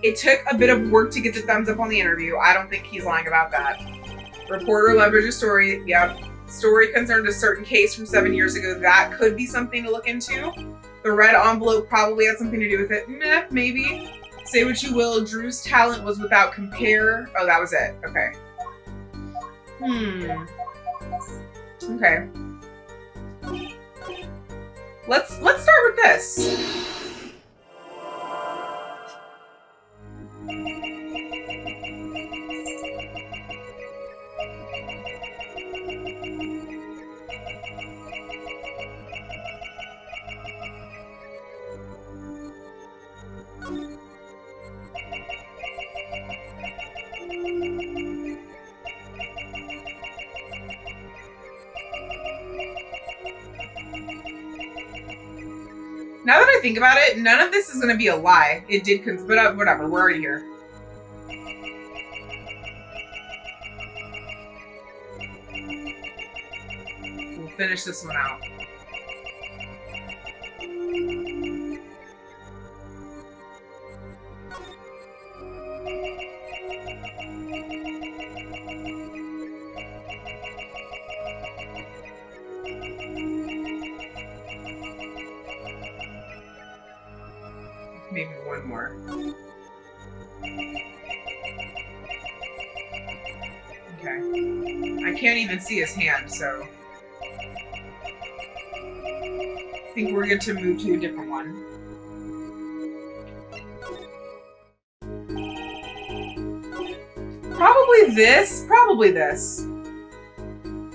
It took a bit of work to get the thumbs up on the interview. I don't think he's lying about that. Reporter leverages story. Yep. Story concerned a certain case from 7 years ago. That could be something to look into. The red envelope probably had something to do with it. Meh, maybe. Say what you will. Drew's talent was without compare. Oh, that was it. Okay. Okay. Let's start with this. Now that I think about it, none of this is going to be a lie. It did, but whatever, we're already here. We'll finish this one out. Maybe one more. Okay. I can't even see his hand, so. think we're going to move to a different one. Probably this. Probably this.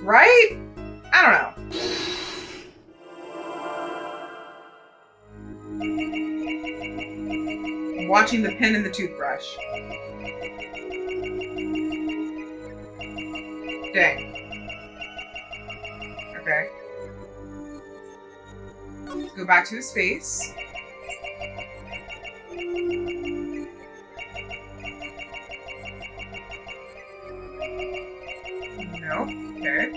Right? I don't know. I'm watching the pen and the toothbrush. Dang. Okay. Go back to his face. No. Okay.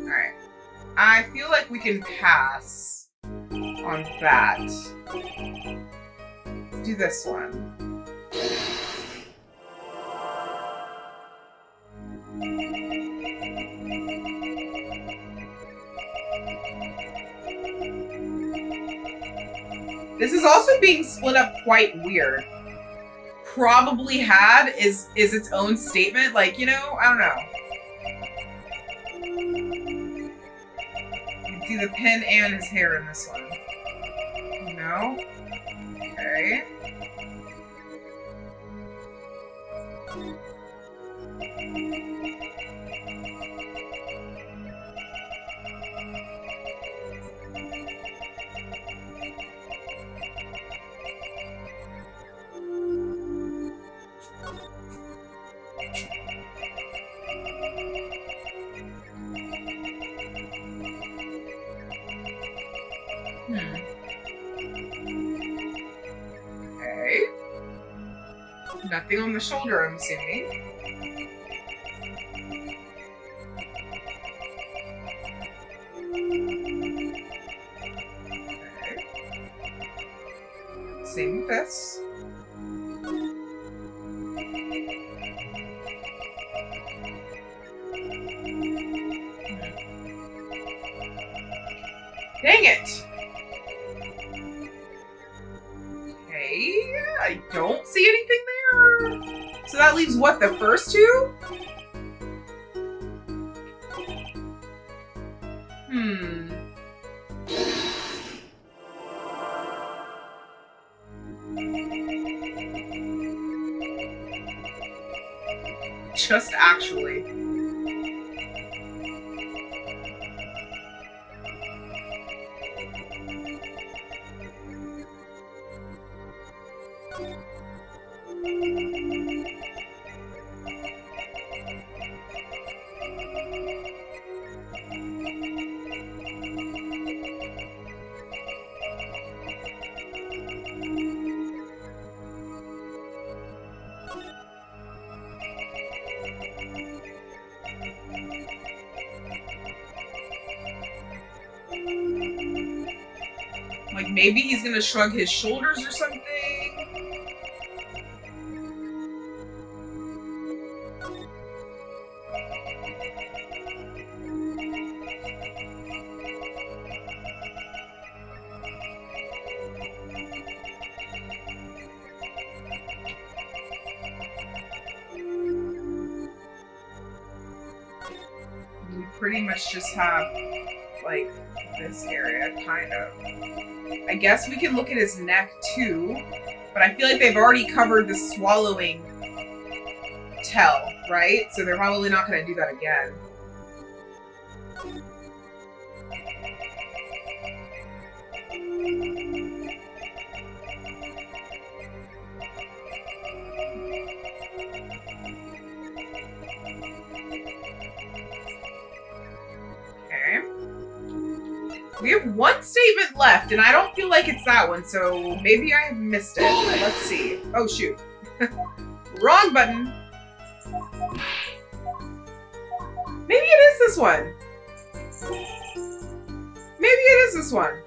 Alright. I feel like we can pass on that. Let's do this one. This is also being split up quite weird. Probably had is its own statement. Like, you know, I don't know. You can see the pen and his hair in this one. No? Okay. Okay. Nothing on the shoulder, I'm assuming. Okay. Same with this. Dang it! Okay, I don't see anything there. So that leaves what, the first two? Just actually. Like maybe he's gonna shrug his shoulders or something. We pretty much just have like this area, kind of. I guess we can look at his neck too, but I feel like they've already covered the swallowing tell, right? So they're probably not going to do that again. We have one statement left, and I don't feel like it's that one, so maybe I have missed it. Let's see. Oh, shoot. Wrong button. Maybe it is this one. Maybe it is this one.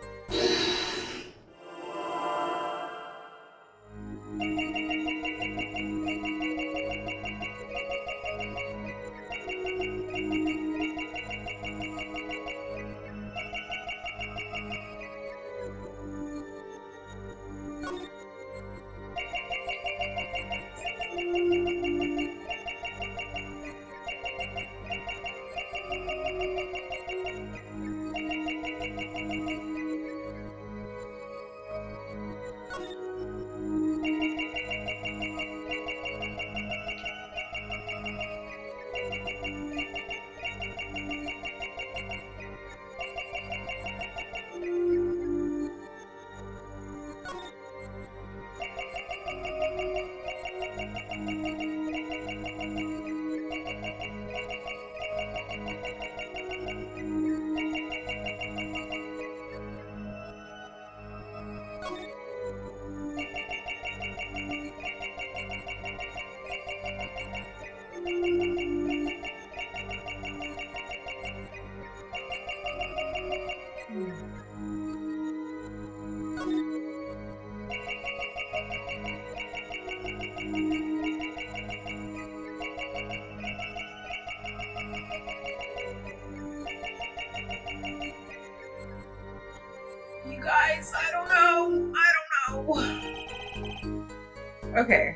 Okay.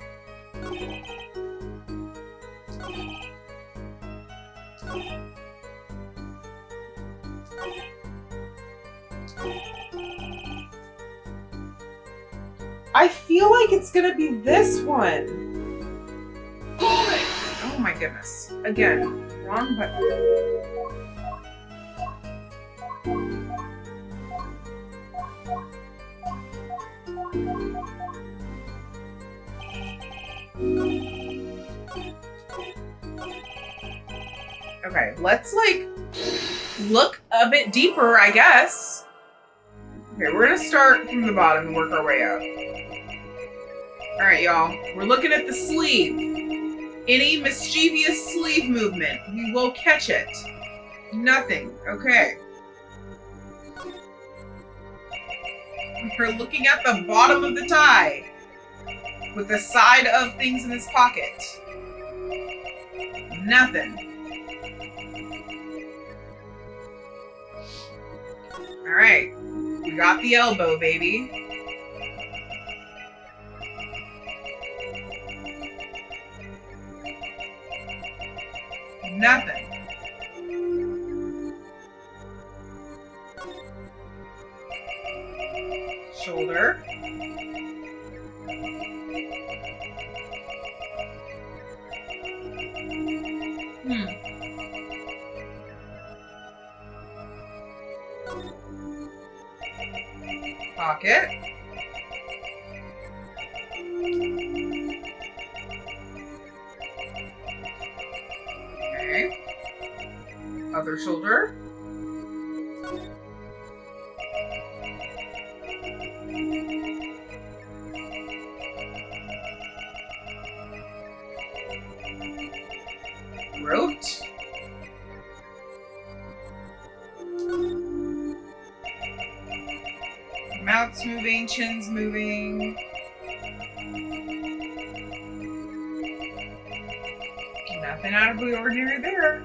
I feel like it's gonna be this one. Oh my goodness. Again, wrong button. Okay, let's like look a bit deeper, I guess. Okay, we're gonna start from the bottom and work our way up. All right, y'all, we're looking at the sleeve. Any mischievous sleeve movement, we will catch it. Nothing, okay. We're looking at the bottom of the tie with the side of things in his pocket. Nothing. All right, we got the elbow, baby. Nothing. Shoulder. Pocket. Okay. Other shoulder. Throat. Mouth's moving, chin's moving. Nothing out of the ordinary there.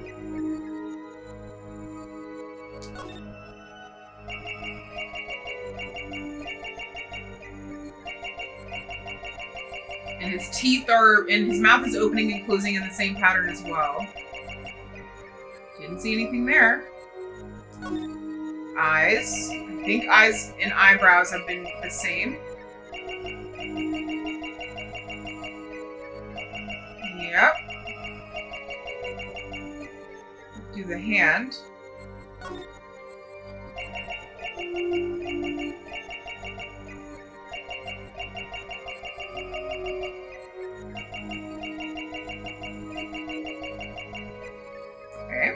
And his teeth are, and his mouth is opening and closing in the same pattern as well. Didn't see anything there. Eyes. I think eyes and eyebrows have been the same. Yep. Do the hand. Okay.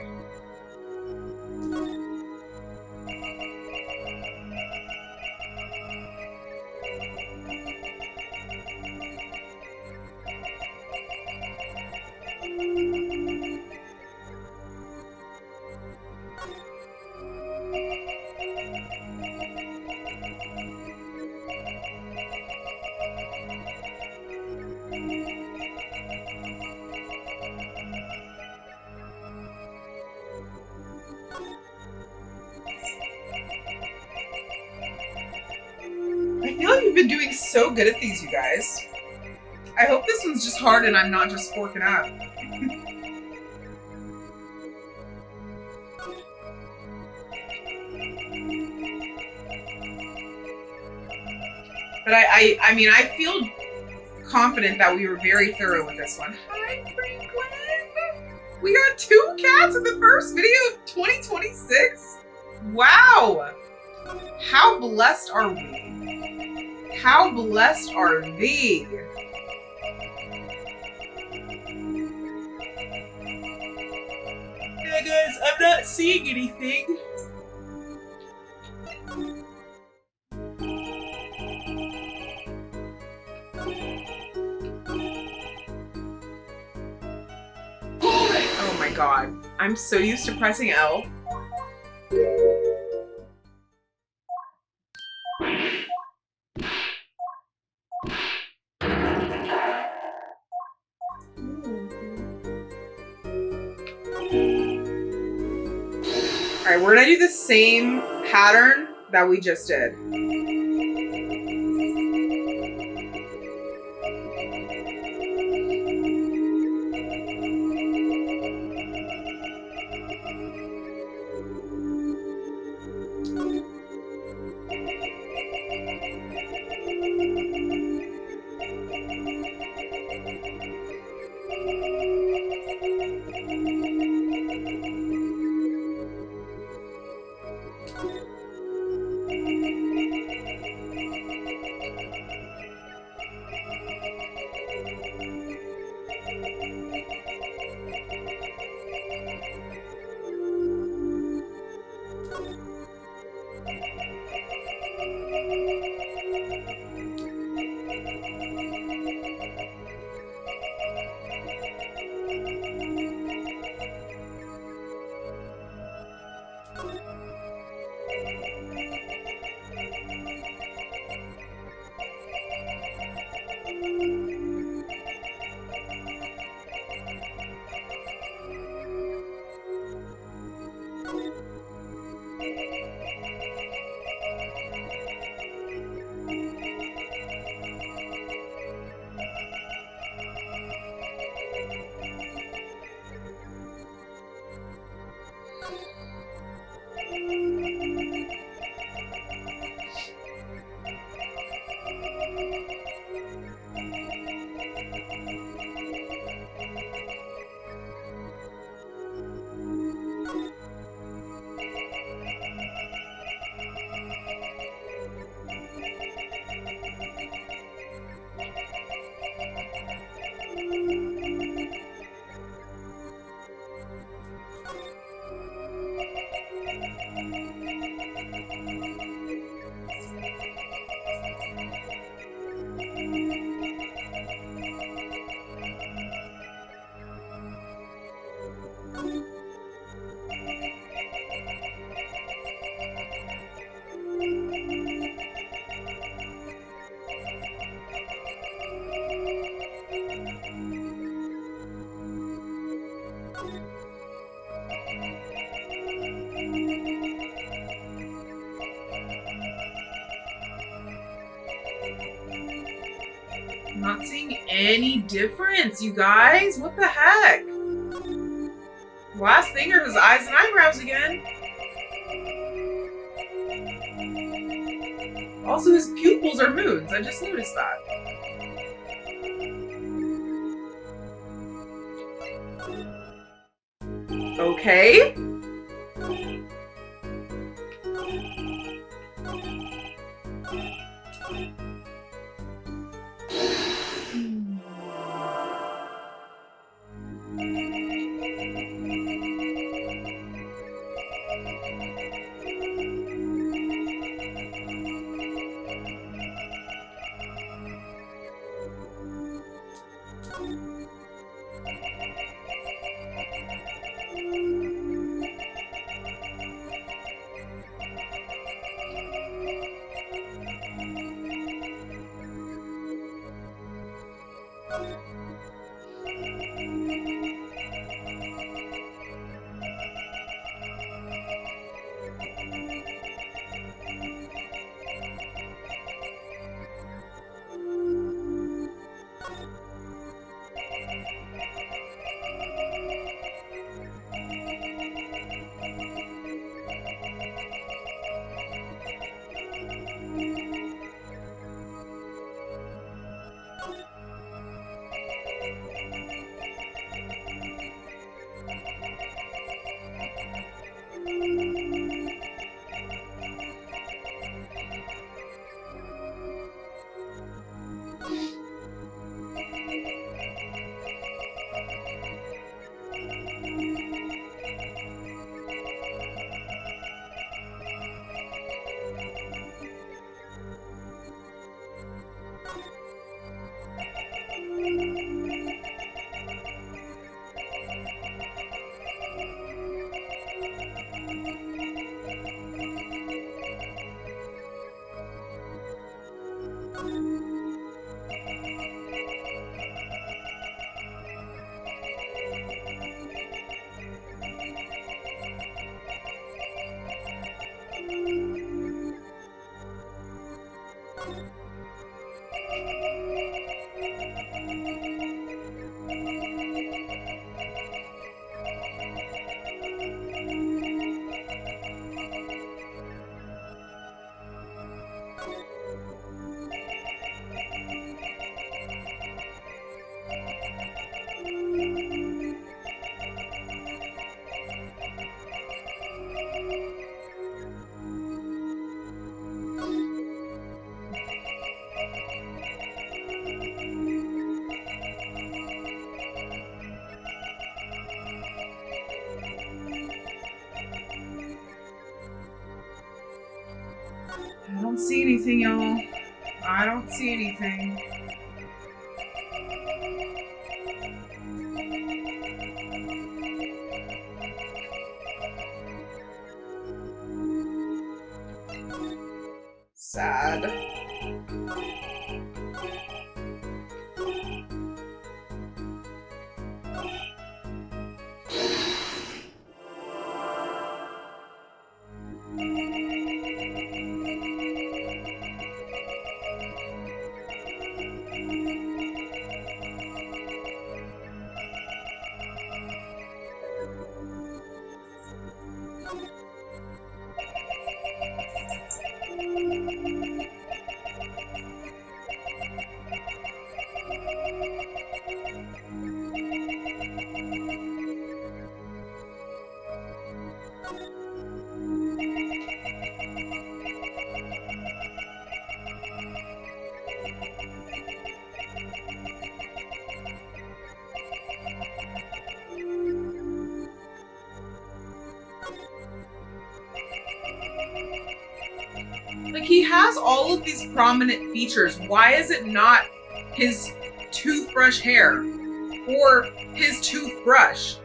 I feel like you've been doing so good at these, you guys. I hope this one's just hard and I'm not just forking up. But I mean, I feel confident that we were very thorough with this one. Hi, Franklin. We got 2 cats in the first video of 2026. Wow. How blessed are we? How blessed are thee? Yeah, guys, I'm not seeing anything. Oh my god. I'm so used to pressing L. Alright, we're gonna do the same pattern that we just did. I'm not seeing any difference, you guys. What the heck? Last thing are his eyes and eyebrows again. Also, his pupils are moons. I just noticed that. Okay. I don't see anything, y'all. I don't see anything. Sad. he has all of these prominent features. Why is it not his toothbrush hair, or his toothbrush,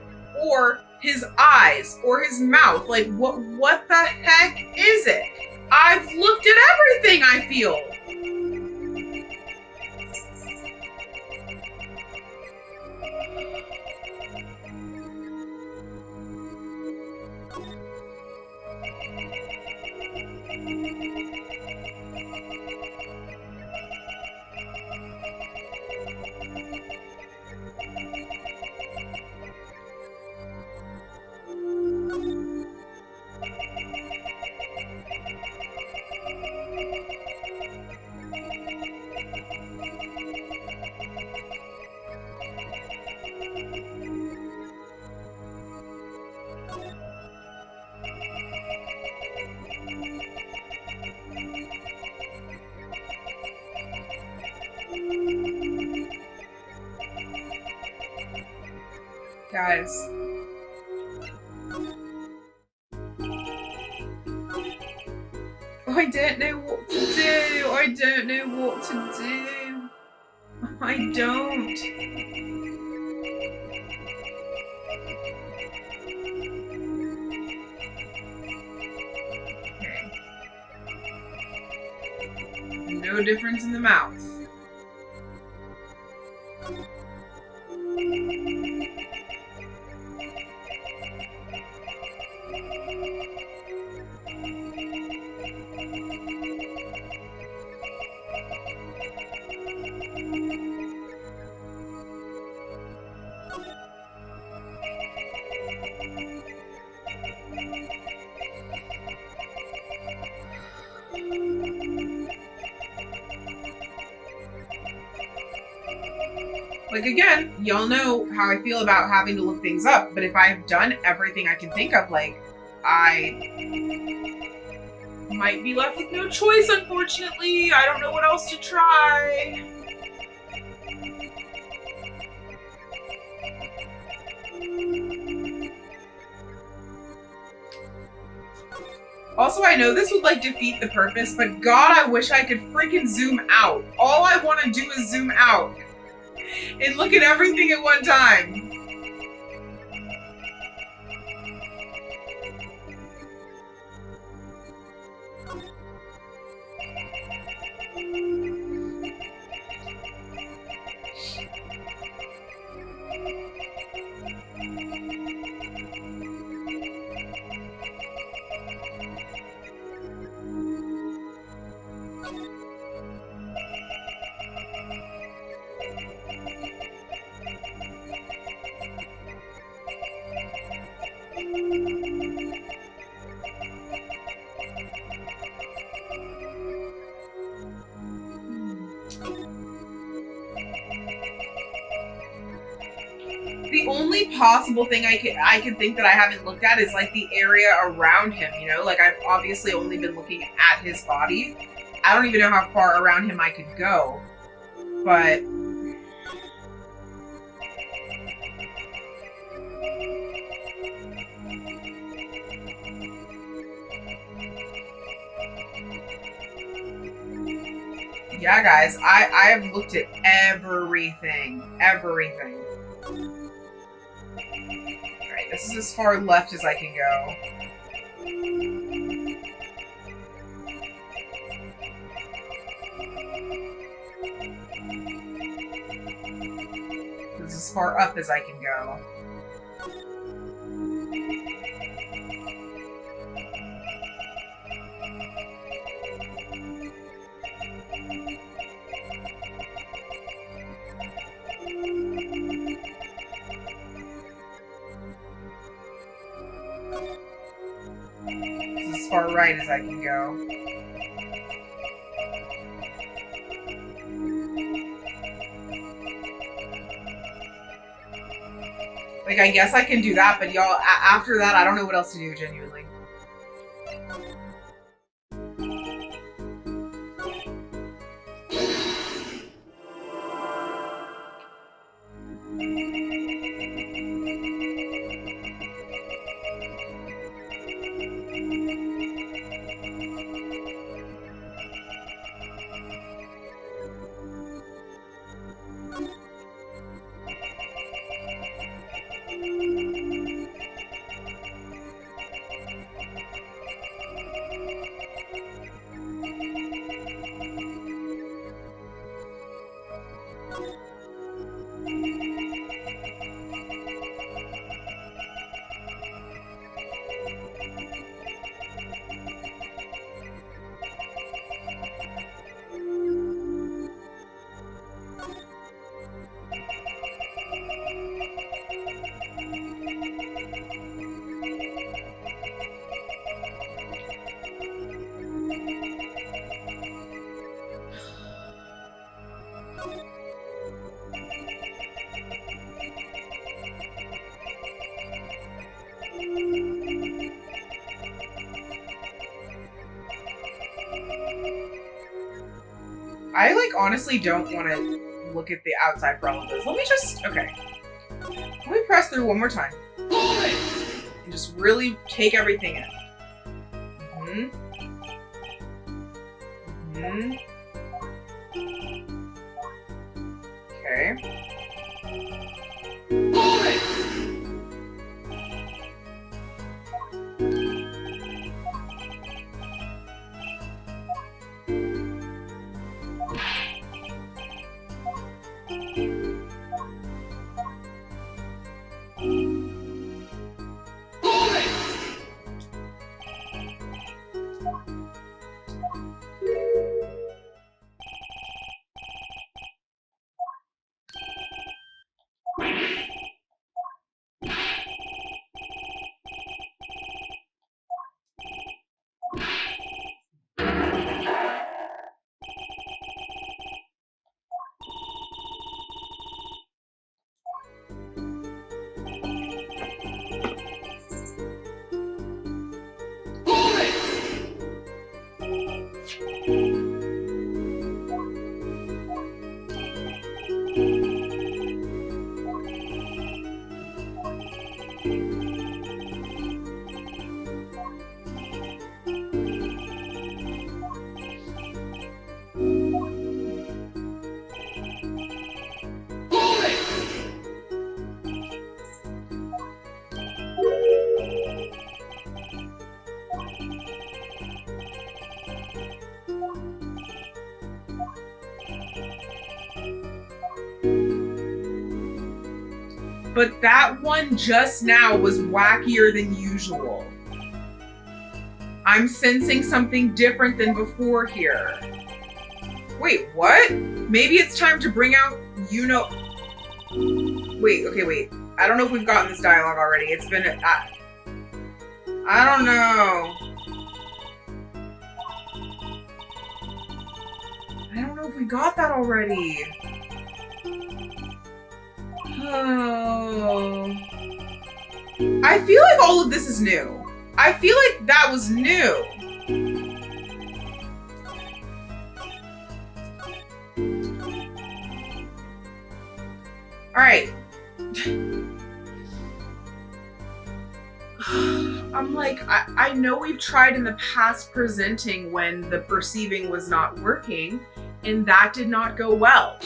or his eyes, or his mouth? Like, what the heck is it? I've looked at everything, I feel. Guys. I don't know what to do. I don't know what to do. I don't. Okay. No difference in the mouth. Like, again, y'all know how I feel about having to look things up, but if I've done everything I can think of, like, I might be left with no choice, unfortunately. I don't know what else to try. Also, I know this would, like, defeat the purpose, but God, I wish I could freaking zoom out. All I want to do is zoom out and look at everything at one time. The only possible thing I can think that I haven't looked at is like the area around him, you know? Like, I've obviously only been looking at his body. I don't even know how far around him I could go. But yeah, guys, I have looked at everything. Everything. Alright, this is as far left as I can go. This is as far up as I can go. As far right as I can go. Like, I guess I can do that, but y'all, after that, I don't know what else to do, genuinely. I like honestly don't want to look at the outside for all of this. Let me just, okay. Let me press through one more time. And just really take everything in. Okay. But that one just now was wackier than usual. I'm sensing something different than before here. Wait, what? Maybe it's time to bring out, Wait, okay, wait. I don't know if we've gotten this dialogue already. It's been, I don't know. I don't know if we got that already. Oh. I feel like all of this is new. I feel like that was new. All right. I'm like, I know we've tried in the past presenting when the perceiving was not working, and that did not go well.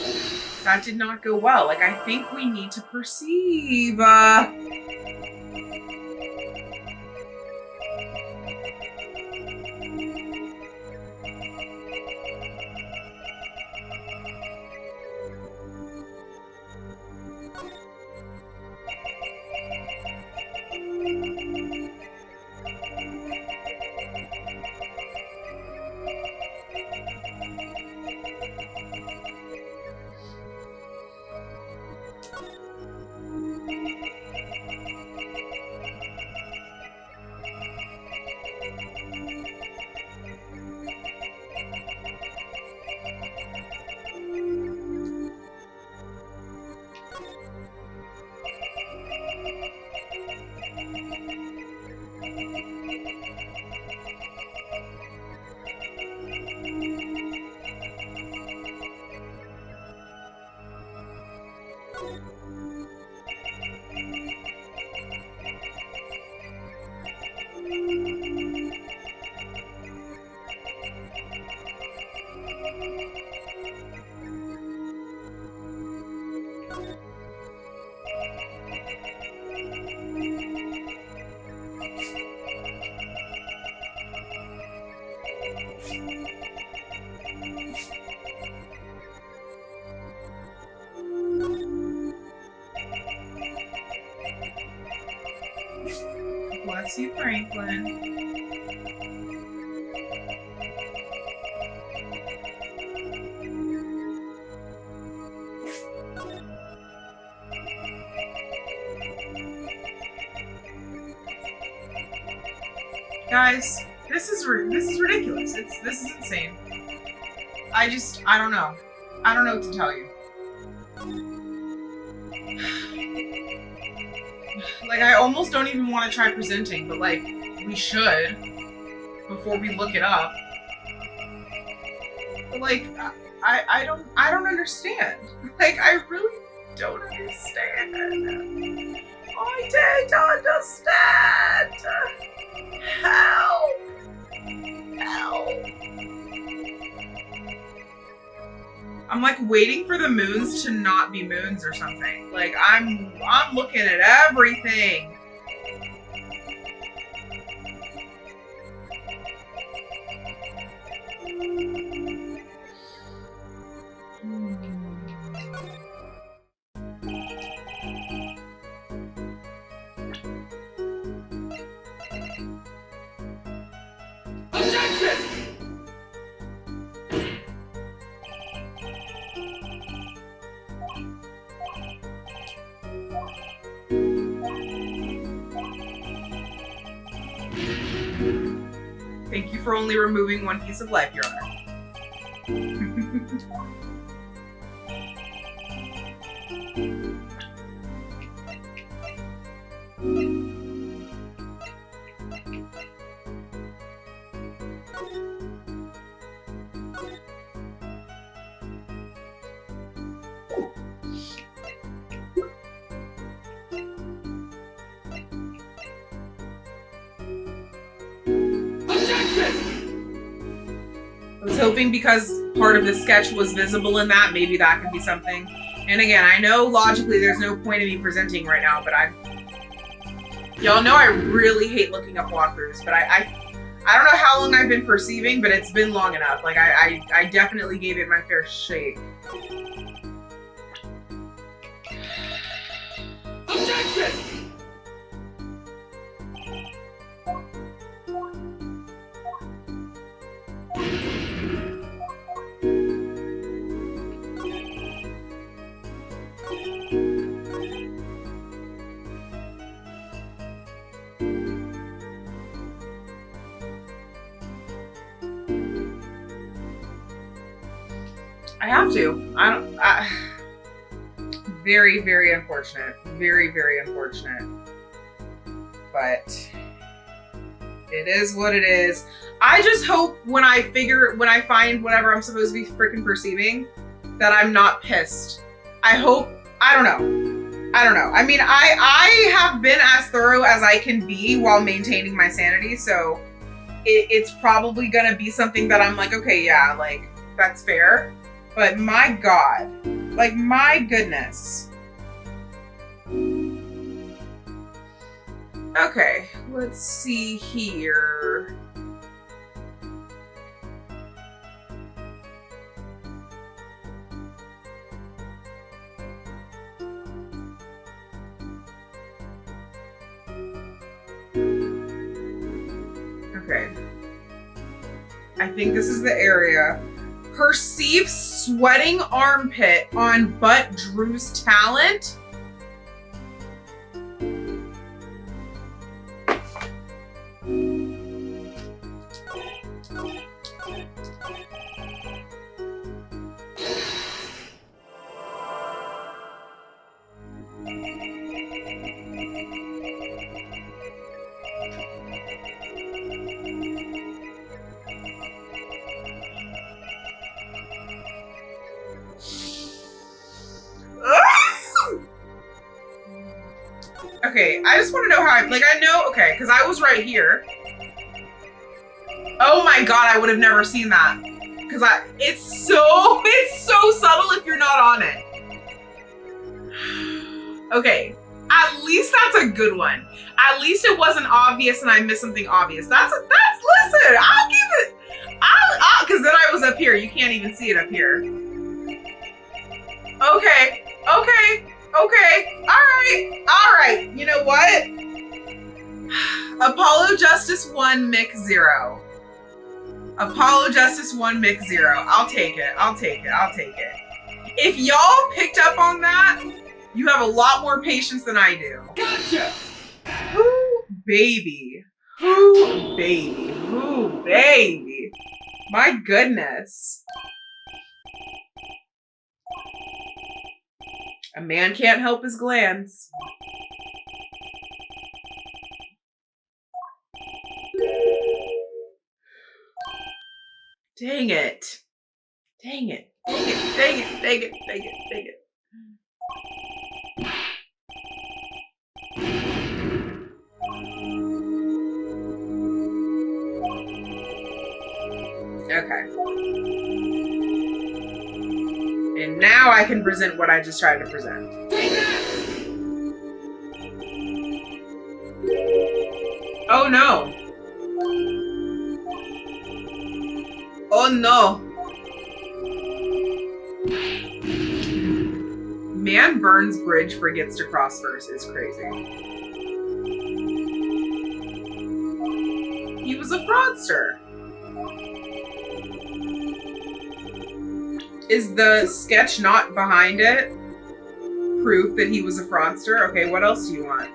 That did not go well. Like, I think we need to perceive. Bless you, Franklin. Guys, this is ridiculous. This is insane. I don't know. I don't know what to tell you. Like, I almost don't even want to try presenting, but like, we should before we look it up. But like, I don't understand. Like, I really don't understand. I don't understand. Help. Help. I'm like waiting for the moons to not be moons or something. Like, I'm looking at everything.
Objection!
Thank you for only removing one piece of life, Your Honor. I was hoping because part of the sketch was visible in that, maybe that could be something. And again, I know logically there's no point in me presenting right now, but y'all know I really hate looking up walkthroughs, but I don't know how long I've been perceiving, but it's been long enough. Like, I definitely gave it my fair shake.
Objection!
I have to. Very, very unfortunate. Very, very unfortunate. But it is what it is. I just hope when I find whatever I'm supposed to be freaking perceiving, that I'm not pissed. I hope, I don't know. I mean, I have been as thorough as I can be while maintaining my sanity, so it's probably gonna be something that I'm like, okay, yeah, like, that's fair. But my God, like, my goodness. Okay, let's see here. Okay. I think this is the area. Perceive sweating armpit on butt Drew's talent. Okay, I just want to know how I know, okay, because I was right here. Oh my God, I would have never seen that. Because it's so subtle if you're not on it. Okay, at least that's a good one. At least it wasn't obvious and I missed something obvious. Listen, I'll give it, because then I was up here. You can't even see it up here. Okay. All right. You know what? Apollo Justice 1, Mick 0. Apollo Justice 1, Mick 0. I'll take it. If y'all picked up on that, you have a lot more patience than I do.
Gotcha!
Ooh, baby. Ooh, baby. My goodness. A man can't help his glands. Dang it. Dang it, dang it, dang it, dang it, dang it. Okay. And now I can present what I just tried to present. Oh no. Oh no. Man burns bridge, forgets to cross first is crazy. He was a fraudster. Is the sketch not behind it proof that he was a fraudster? Okay, what else do you want?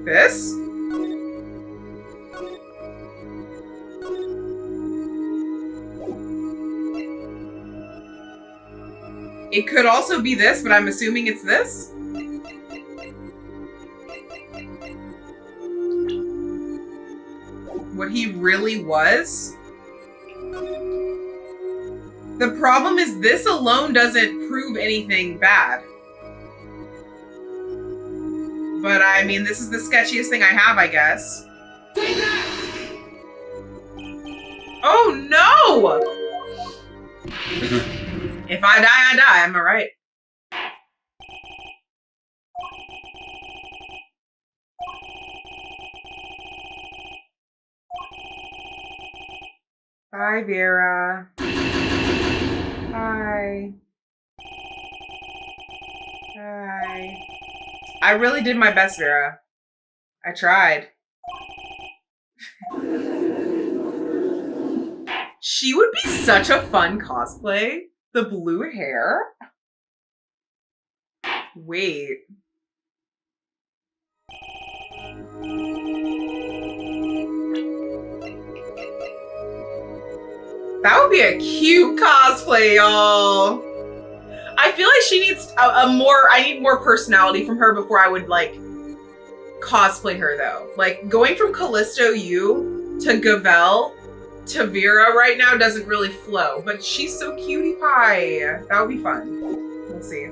This? It could also be this, but I'm assuming it's this. What he really was. The problem is this alone doesn't prove anything bad. But I mean, this is the sketchiest thing I have, I guess. Oh no! If I die, I die. Am I right? Bye, Vera. Bye. Bye. I really did my best, Vera. I tried. She would be such a fun cosplay. The blue hair. Wait. That would be a cute cosplay, y'all. I feel like she needs I need more personality from her before I would, like, cosplay her, though. Like, going from Callisto U to Gavel to Vera right now doesn't really flow, but she's so cutie pie. That would be fun. We'll see.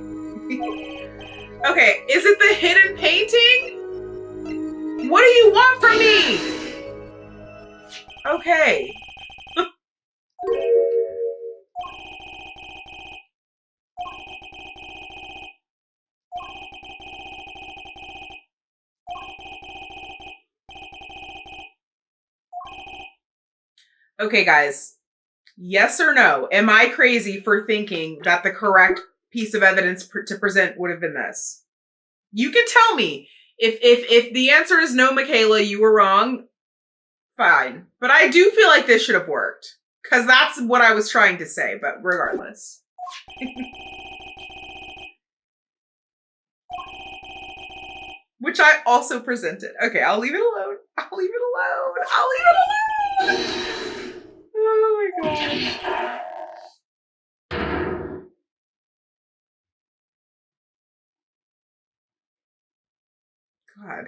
Okay, is it the hidden painting? What do you want from me? Okay. Okay, guys. Yes or no? Am I crazy for thinking that the correct piece of evidence to present would have been this? You can tell me. If the answer is no, Michaela, you were wrong, fine. But I do feel like this should have worked. Because that's what I was trying to say, but regardless. Which I also presented. Okay, I'll leave it alone. I'll leave it alone. I'll leave it alone. Oh my god. God.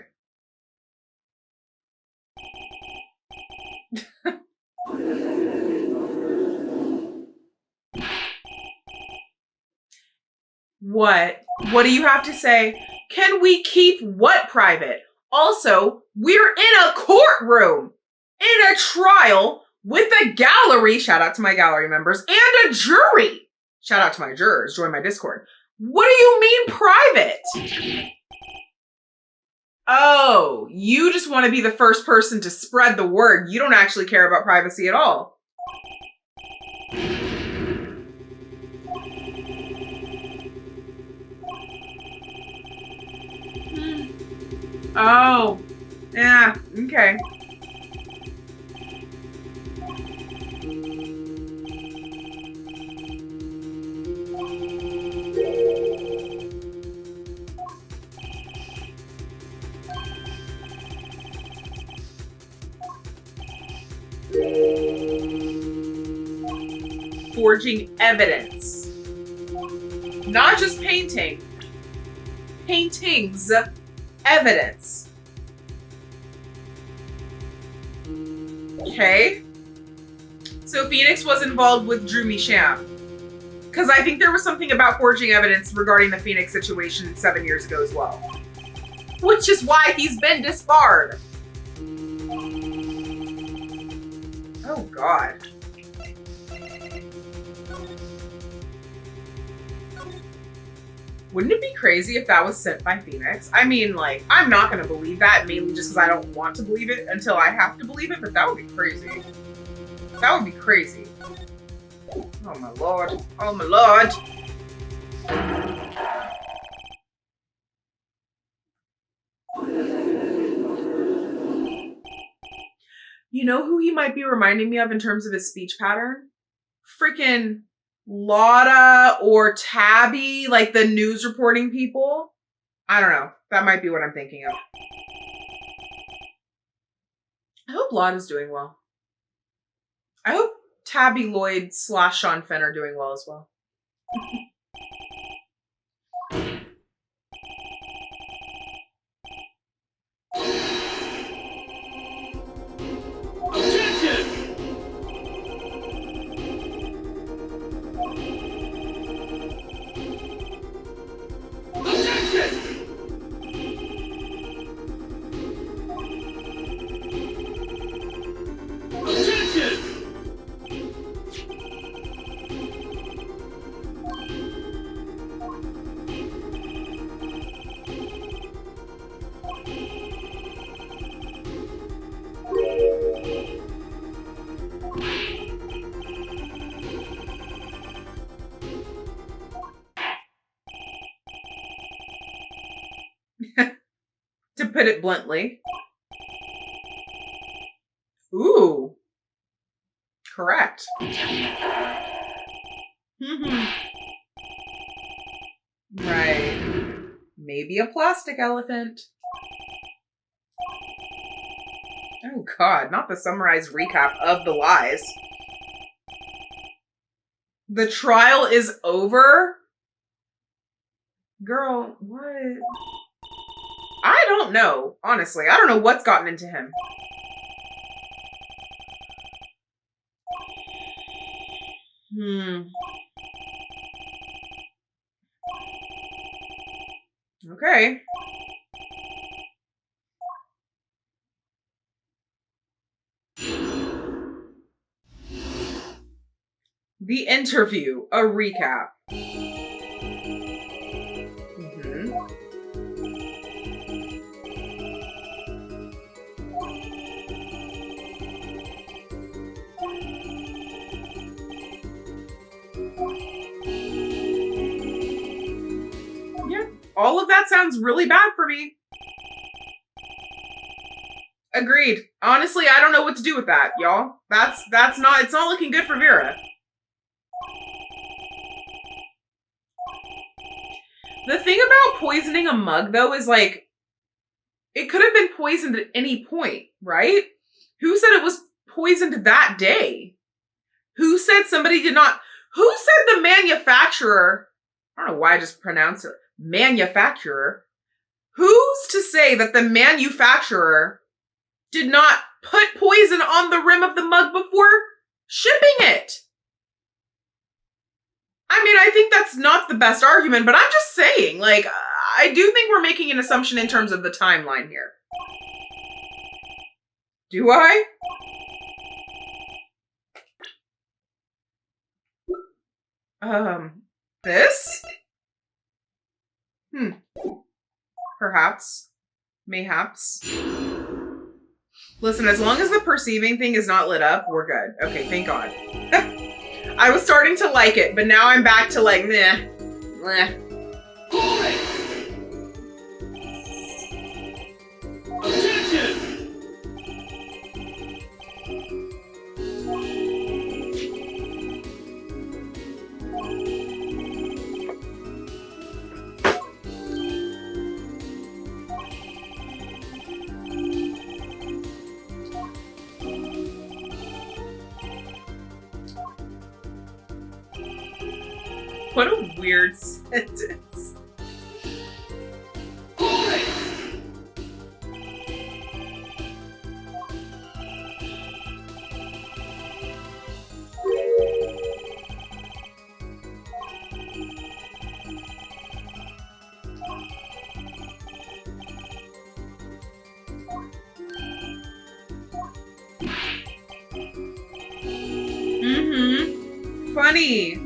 What? What do you have to say? Can we keep what private? Also, we're in a courtroom, in a trial, with a gallery, shout out to my gallery members, and a jury. Shout out to my jurors, join my Discord. What do you mean private? Oh, you just want to be the first person to spread the word. You don't actually care about privacy at all. Oh, yeah, okay. Forging evidence. Not just painting. Paintings. Evidence. Okay. So Phoenix was involved with Drew Champ. Because I think there was something about forging evidence regarding the Phoenix situation 7 years ago as well. Which is why he's been disbarred. Oh, God. Wouldn't it be crazy if that was sent by Phoenix? I mean, like, I'm not going to believe that, mainly just because I don't want to believe it until I have to believe it, but that would be crazy. That would be crazy. Oh, my Lord. Oh, my Lord. You know who he might be reminding me of in terms of his speech pattern? Freaking Lotta or Tabby, like the news reporting people. I don't know. That might be what I'm thinking of. I hope Lotta's doing well. I hope Tabby Lloyd / Sean Fenn are doing well as well. To put it bluntly. Ooh. Correct. Right. Maybe a plastic elephant. Oh God, not the summarized recap of the lies. The trial is over? Girl, what? I don't know, honestly. I don't know what's gotten into him. Okay. The interview, a recap. Yeah, all of that sounds really bad for me. Agreed. Honestly, I don't know what to do with that, y'all. It's not looking good for Vera. The thing about poisoning a mug, though, is like, it could have been poisoned at any point, right? Who said it was poisoned that day? Who said somebody did not? Who said the manufacturer? I don't know why I just pronounced it manufacturer. Who's to say that the manufacturer did not put poison on the rim of the mug before shipping it? I mean, I think that's not the best argument, but I'm just saying, like, I do think we're making an assumption in terms of the timeline here. Do I? This? Perhaps. Mayhaps. Listen, as long as the perceiving thing is not lit up, we're good. Okay, thank God. I was starting to like it, but now I'm back to like, meh. Meh. What a weird sentence. funny.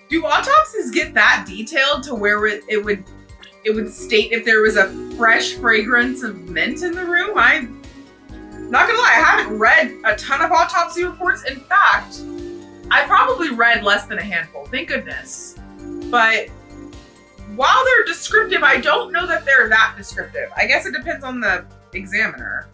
Do autopsies get that detailed to where it would state if there was a fresh fragrance of mint in the room? I'm not gonna lie, I haven't read a ton of autopsy reports. In fact, I probably read less than a handful, thank goodness. But while they're descriptive, I don't know that they're that descriptive. I guess it depends on the examiner.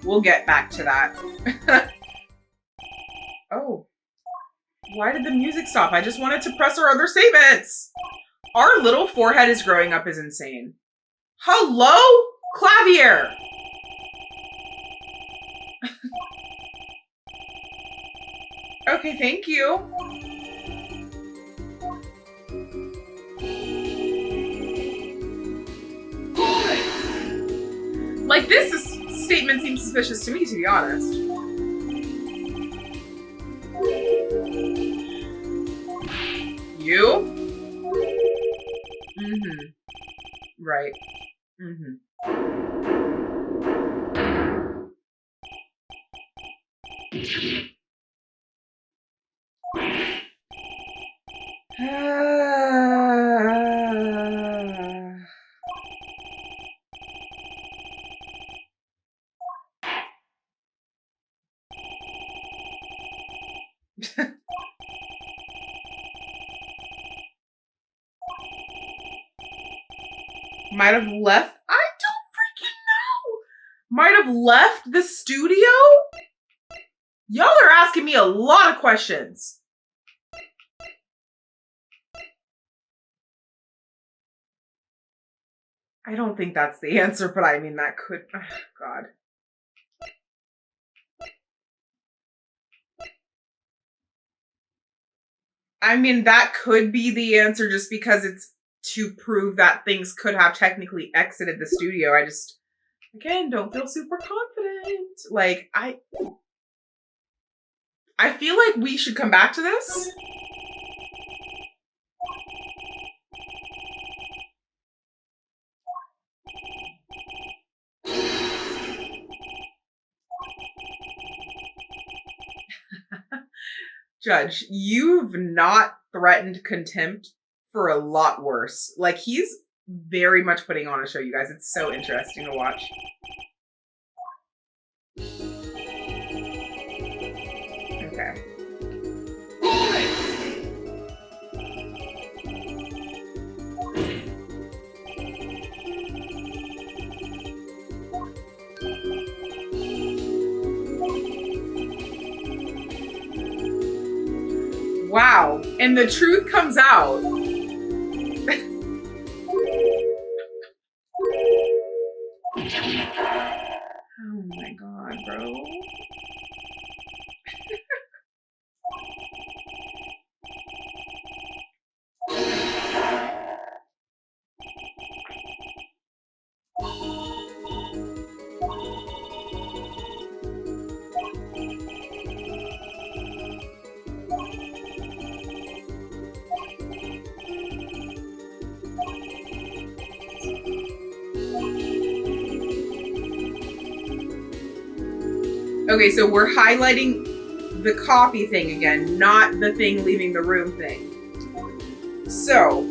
We'll get back to that. Oh, why did the music stop? I just wanted to press our other statements. Our little forehead is growing up is insane. Hello, Clavier. Okay, thank you. Like, statement seems suspicious to me, to be honest. You? Mm-hmm. Right. Mm-hmm. Might have left. I don't freaking know. Might have left the studio. Y'all are asking me a lot of questions. I don't think that's the answer, but I mean, that could. Oh, God. I mean, that could be the answer just because it's to prove that things could have technically exited the studio. I just, again, don't feel super confident. Like, I feel like we should come back to this. Judge, you've not threatened contempt for a lot worse. Like, he's very much putting on a show, you guys. It's so interesting to watch. Okay. Wow. And the truth comes out. Oh my God, bro. Okay, so we're highlighting the coffee thing again, not the thing leaving the room thing. So,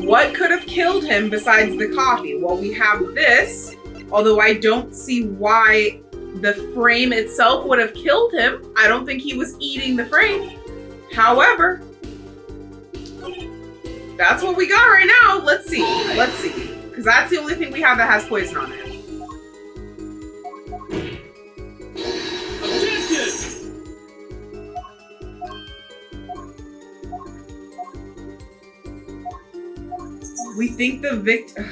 what could have killed him besides the coffee? Well, we have this, although I don't see why the frame itself would have killed him. I don't think he was eating the frame. However, That's what we got right now. Let's see. Let's see. Because that's the only thing we have that has poison on it. We think the victim...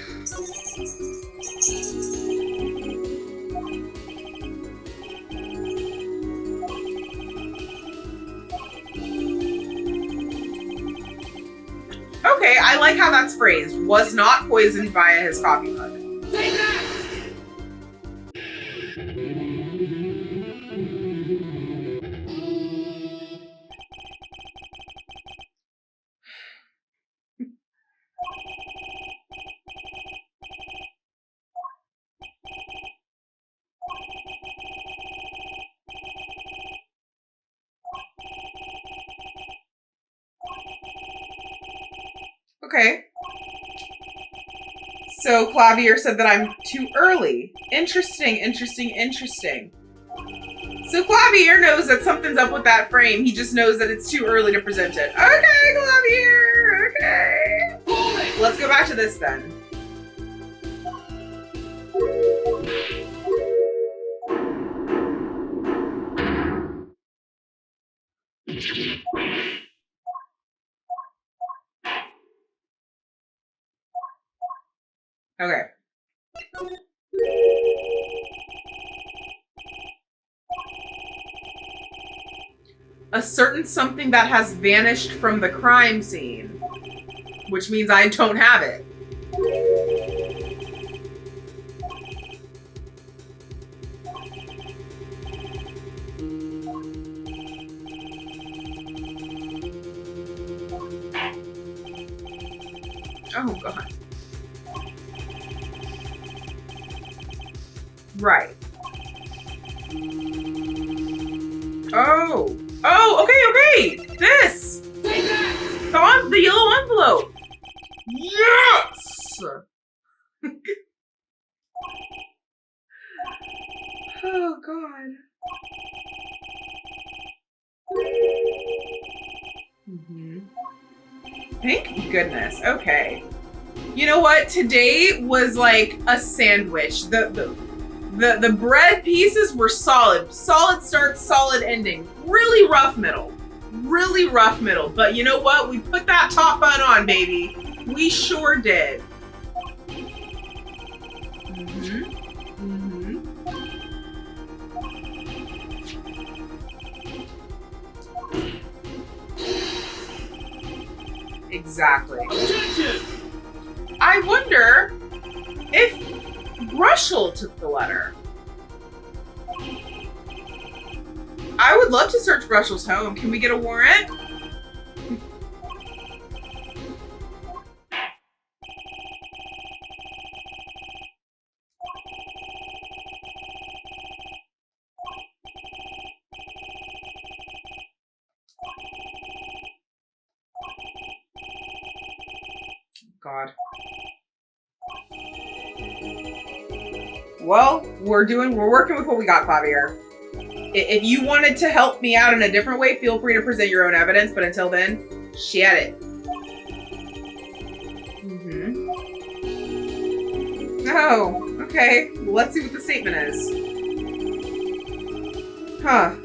Okay, I like how that's phrased. Was not poisoned via his coffee mug. Okay. So Clavier said that I'm too early. Interesting, interesting, interesting. So Clavier knows that something's up with that frame. He just knows that it's too early to present it. Okay, Clavier, okay. Let's go back to this then. Okay. A certain something that has vanished from the crime scene, which means I don't have it. Oh, God. Right. Oh. Oh, okay, okay. This. The yellow envelope. Yes. Oh, God. Thank goodness. Okay. You know what? Today was like a sandwich. The bread pieces were solid. Solid start, solid ending. Really rough middle. Really rough middle. But you know what? We put that top bun on, baby. We sure did. Exactly. I wonder if Russell took the letter. I would love to search Russell's home. Can we get a warrant? God. Well, we're working with what we got, Clavier. If you wanted to help me out in a different way, feel free to present your own evidence, but until then, share it. Oh, okay. Well, let's see what the statement is. Huh.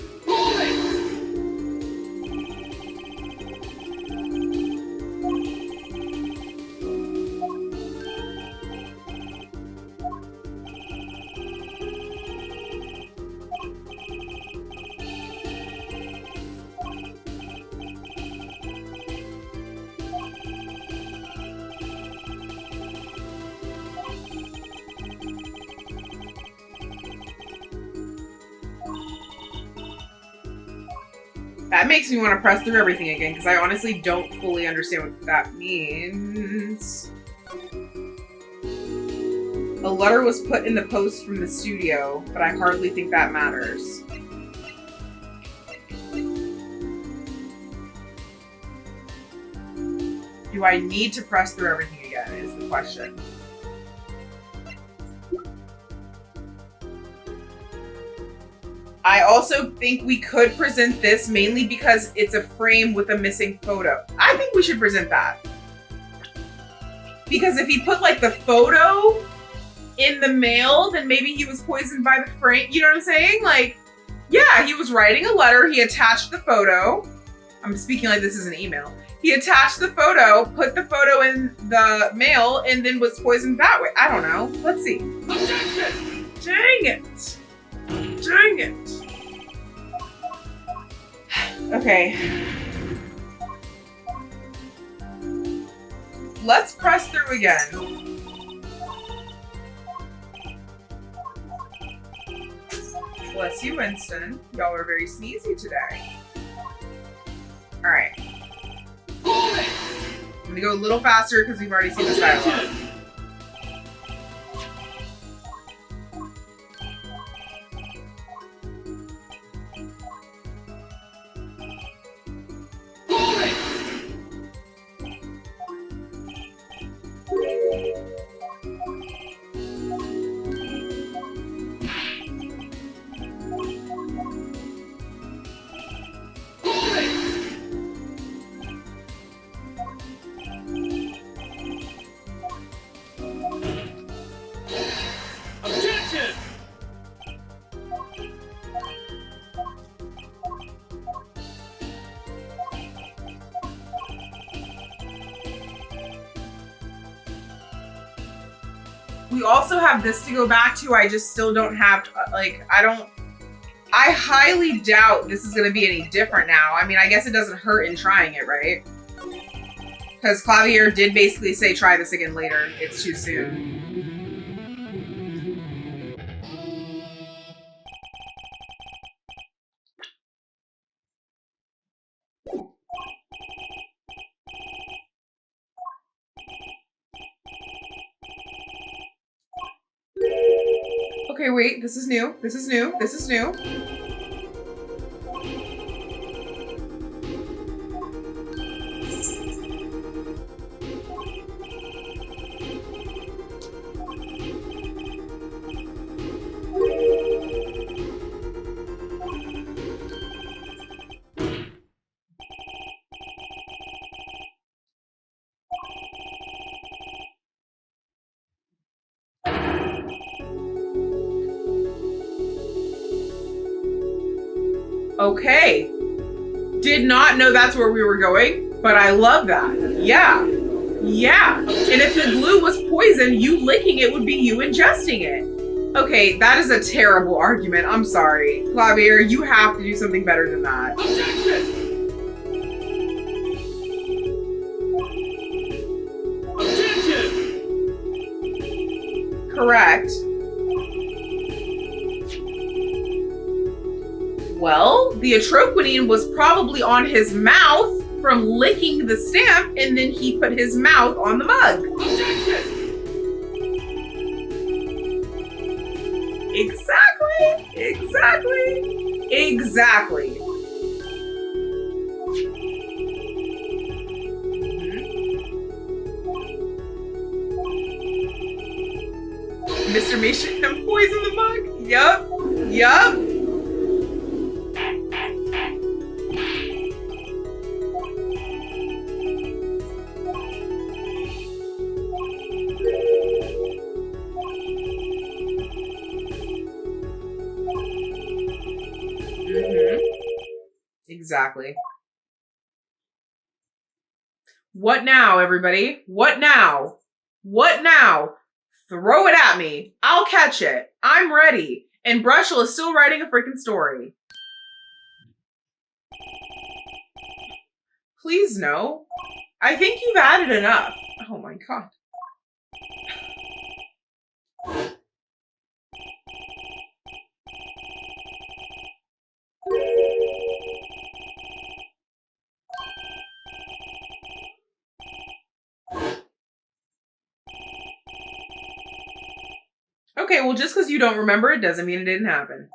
That makes me want to press through everything again, because I honestly don't fully understand what that means. A letter was put in the post from the studio, but I hardly think that matters. Do I need to press through everything again, is the question. I also think we could present this mainly because it's a frame with a missing photo. I think we should present that. Because if he put like the photo in the mail, then maybe he was poisoned by the frame. You know what I'm saying? Like, yeah, he was writing a letter. He attached the photo. I'm speaking like this is an email. He attached the photo, put the photo in the mail, and then was poisoned that way. I don't know. Let's see. Objection! Dang it. Dang it. Okay. Let's press through again. Bless you, Winston. Y'all are very sneezy today. All right. I'm gonna go a little faster because we've already seen this dialogue. We also have this to go back to. I just still don't have, I highly doubt this is going to be any different now. I mean, I guess it doesn't hurt in trying it, right? Because Clavier did basically say, try this again later. It's too soon. Okay, wait, this is new. This is new. This is new. Okay. Did not know that's where we were going, but I love that. Yeah. Yeah. And if the glue was poison, you licking it would be you ingesting it. Okay, that is a terrible argument. I'm sorry. Clavier, you have to do something better than that. Objection! Objection! Correct. Well, the atroquinine was probably on his mouth from licking the stamp, and then he put his mouth on the mug. Objection! Exactly! Exactly! Exactly! Mr. Measham poisoned the mug? Yup. Yup. Exactly. What now, everybody? What now? What now? Throw it at me. I'll catch it. I'm ready. And Brushel is still writing a freaking story. Please no. I think you've added enough. Oh my god. Okay, well, just because you don't remember it doesn't mean it didn't happen.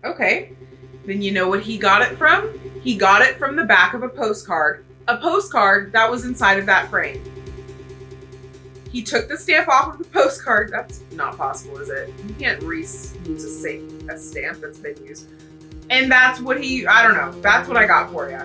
Okay, then you know what he got it from? He got it from the back of a postcard. A postcard that was inside of that frame. He took the stamp off of the postcard. That's not possible, is it? You can't lose a stamp that's been used. And that's what I don't know. That's what I got for you.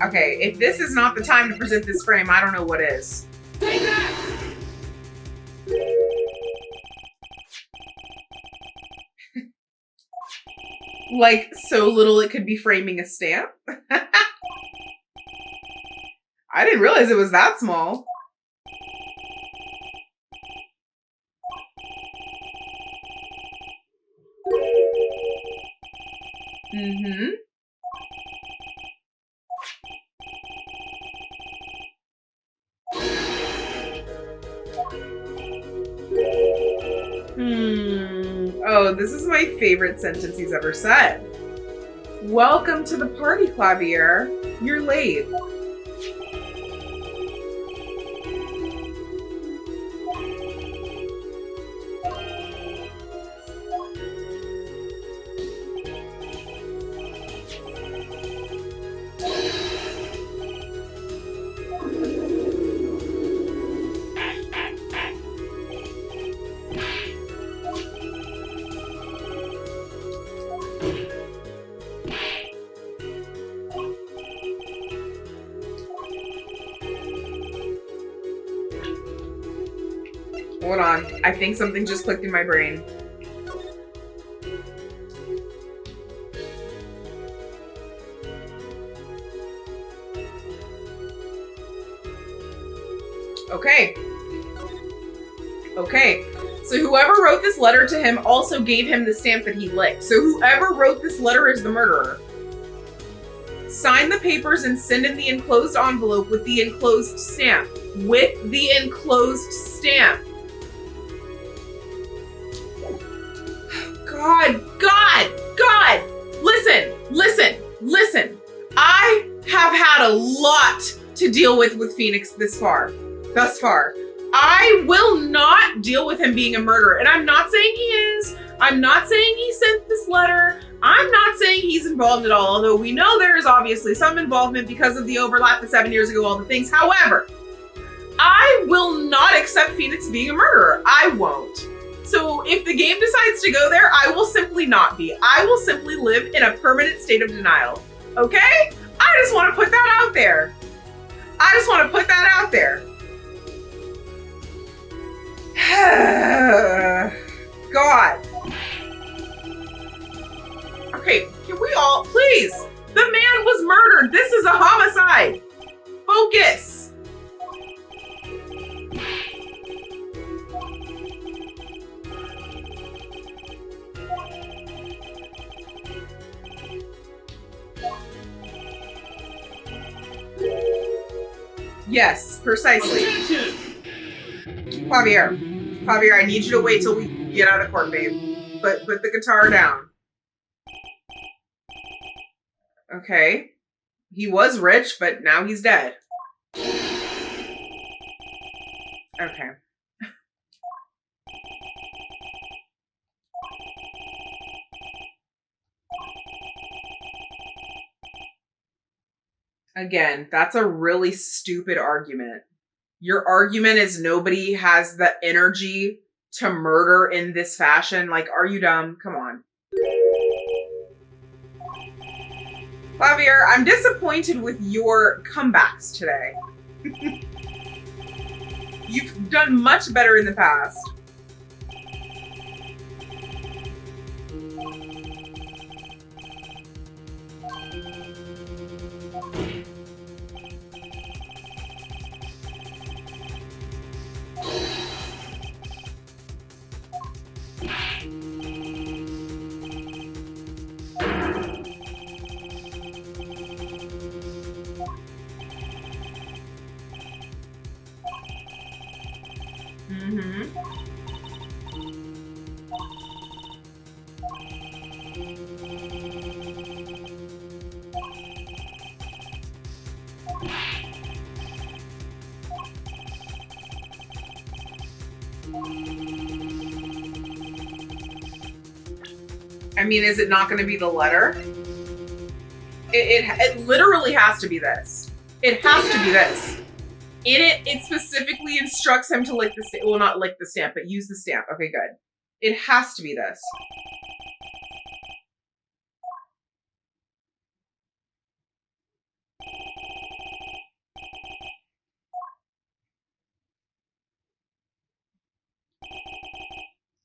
Okay, if this is not the time to present this frame, I don't know what is.
Take that!
Like, so little it could be framing a stamp? I didn't realize it was that small. Mm-hmm. Oh, this is my favorite sentence he's ever said. Welcome to the party, Clavier. You're late. Hold on. I think something just clicked in my brain. Okay. Okay. So whoever wrote this letter to him also gave him the stamp that he licked. So whoever wrote this letter is the murderer. Sign the papers and send in the enclosed envelope with the enclosed stamp. With the enclosed stamp. God. Listen. I have had a lot to deal with Phoenix thus far. I will not deal with him being a murderer. And I'm not saying he is. I'm not saying he sent this letter. I'm not saying he's involved at all, although we know there is obviously some involvement because of the overlap of 7 years ago, all the things. However, I will not accept Phoenix being a murderer. I won't. So if the game decides to go there, I will simply not be. I will simply live in a permanent state of denial. Okay? I just want to put that out there. God. Okay, can we all, please? The man was murdered. This is a homicide. Focus. Yes, precisely. Clavier, I need you to wait till we get out of court, babe. Put the guitar down. Okay. He was rich, but now he's dead. Okay. Again, that's a really stupid argument. Your argument is nobody has the energy to murder in this fashion. Like, are you dumb? Come on. Clavier, I'm disappointed with your comebacks today. You've done much better in the past. I mean, is it not going to be the letter? It literally has to be this. It has to be this. In it, it specifically instructs him to lick the stamp. Well, not lick the stamp, but use the stamp. Okay, good. It has to be this.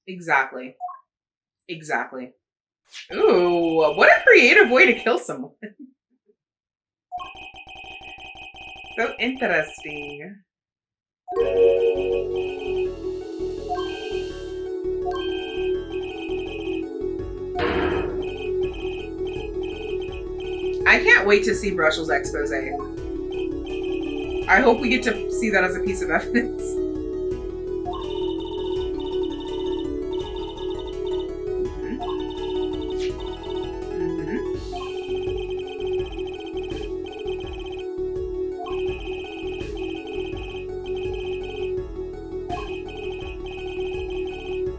Exactly. Exactly. Ooh, what a creative way to kill someone. So interesting. I can't wait to see Brushell's expose. I hope we get to see that as a piece of evidence.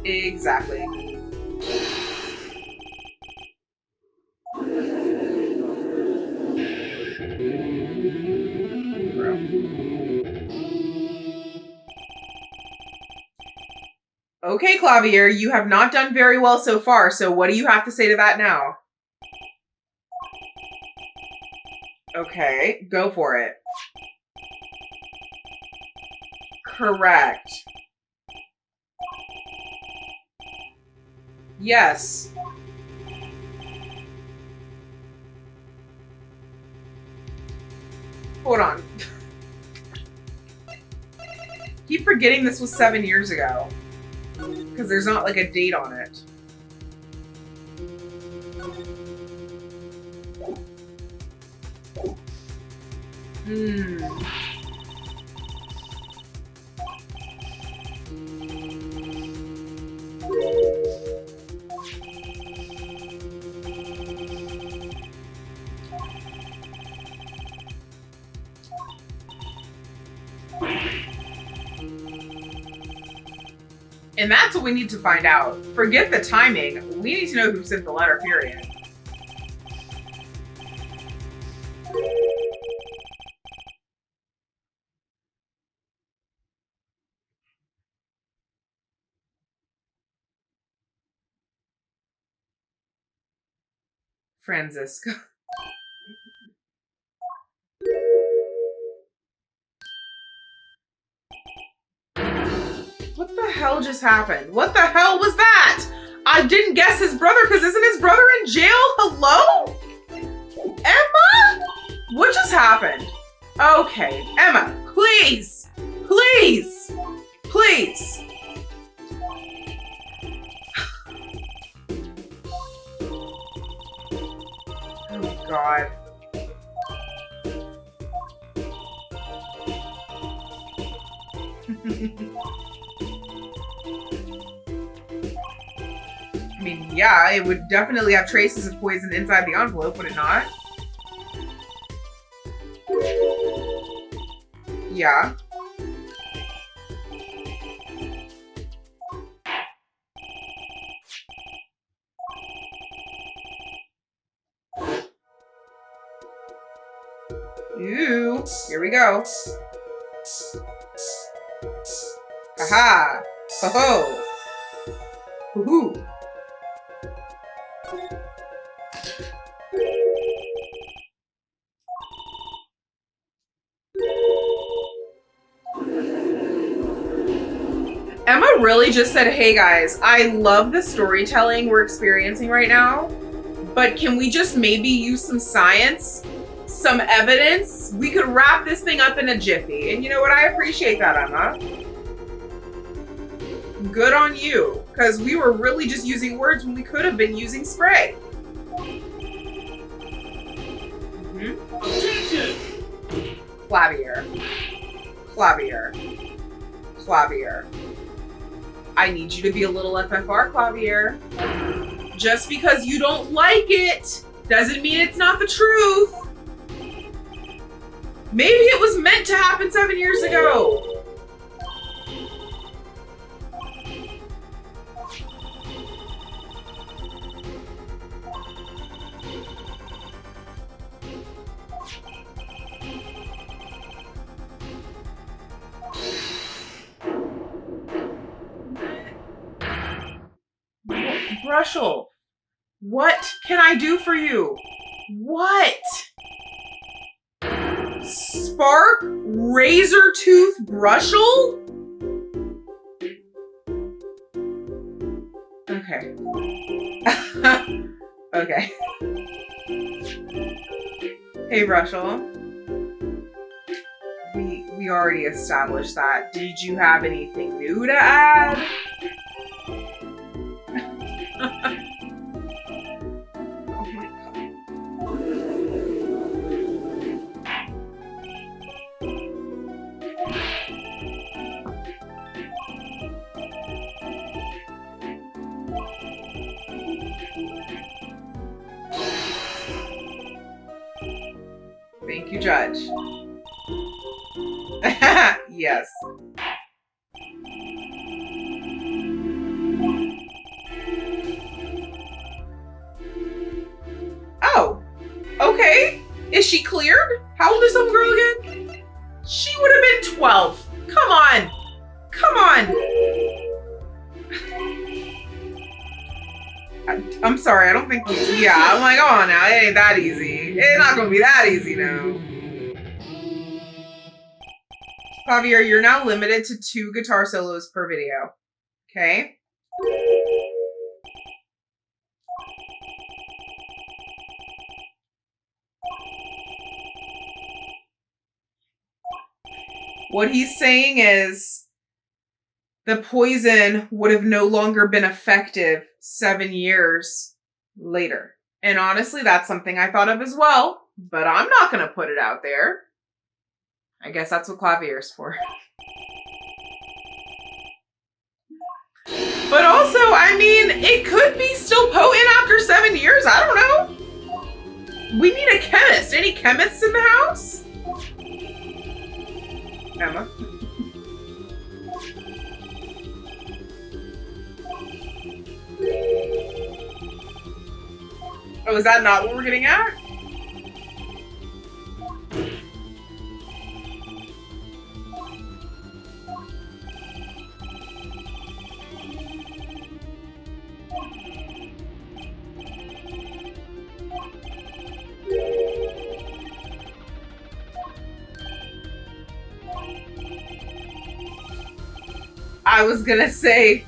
Exactly. Okay, Clavier, you have not done very well so far, so what do you have to say to that now? Okay, go for it. Correct. Yes. Hold on. Keep forgetting this was 7 years ago. Because there's not like a date on it. And that's what we need to find out. Forget the timing. We need to know who sent the letter, period. Francisco. What the hell just happened? What the hell was that? I didn't guess his brother, because isn't his brother in jail? Hello? Emma? What just happened? Okay, Emma, please, please, please. Oh, God. I mean, yeah, it would definitely have traces of poison inside the envelope, would it not? Yeah. Ooh, here we go. Aha! Ho ho! Woohoo! Emma really just said, hey guys, I love the storytelling we're experiencing right now, but can we just maybe use some science, some evidence? We could wrap this thing up in a jiffy. And you know what? I appreciate that, Emma. Good on you, because we were really just using words when we could have been using spray. Clavier. Clavier. Clavier. I need you to be a little FFR, Clavier. Just because you don't like it doesn't mean it's not the truth. Maybe it was meant to happen 7 years ago. Brushel, what can I do for you? What? Spark Razor Tooth Brushel? Okay. Okay. Hey, Brushel. We already established that. Did you have anything new to add? Oh my god. Thank you, Judge. Yes. Oh, okay. Is she cleared? How old is some girl again? She would have been 12. Come on. Come on. I'm sorry, I don't think yeah, I'm like, oh now, it ain't that easy. It's not gonna be that easy now. Javier, you're now limited to 2 guitar solos per video. Okay? What he's saying is the poison would have no longer been effective 7 years later. And honestly, that's something I thought of as well, but I'm not going to put it out there. I guess that's what Clavier's for. But also, I mean, it could be still potent after 7 years. I don't know. We need a chemist. Any chemists in the house? Emma? Oh, is that not what we're getting at? I was gonna say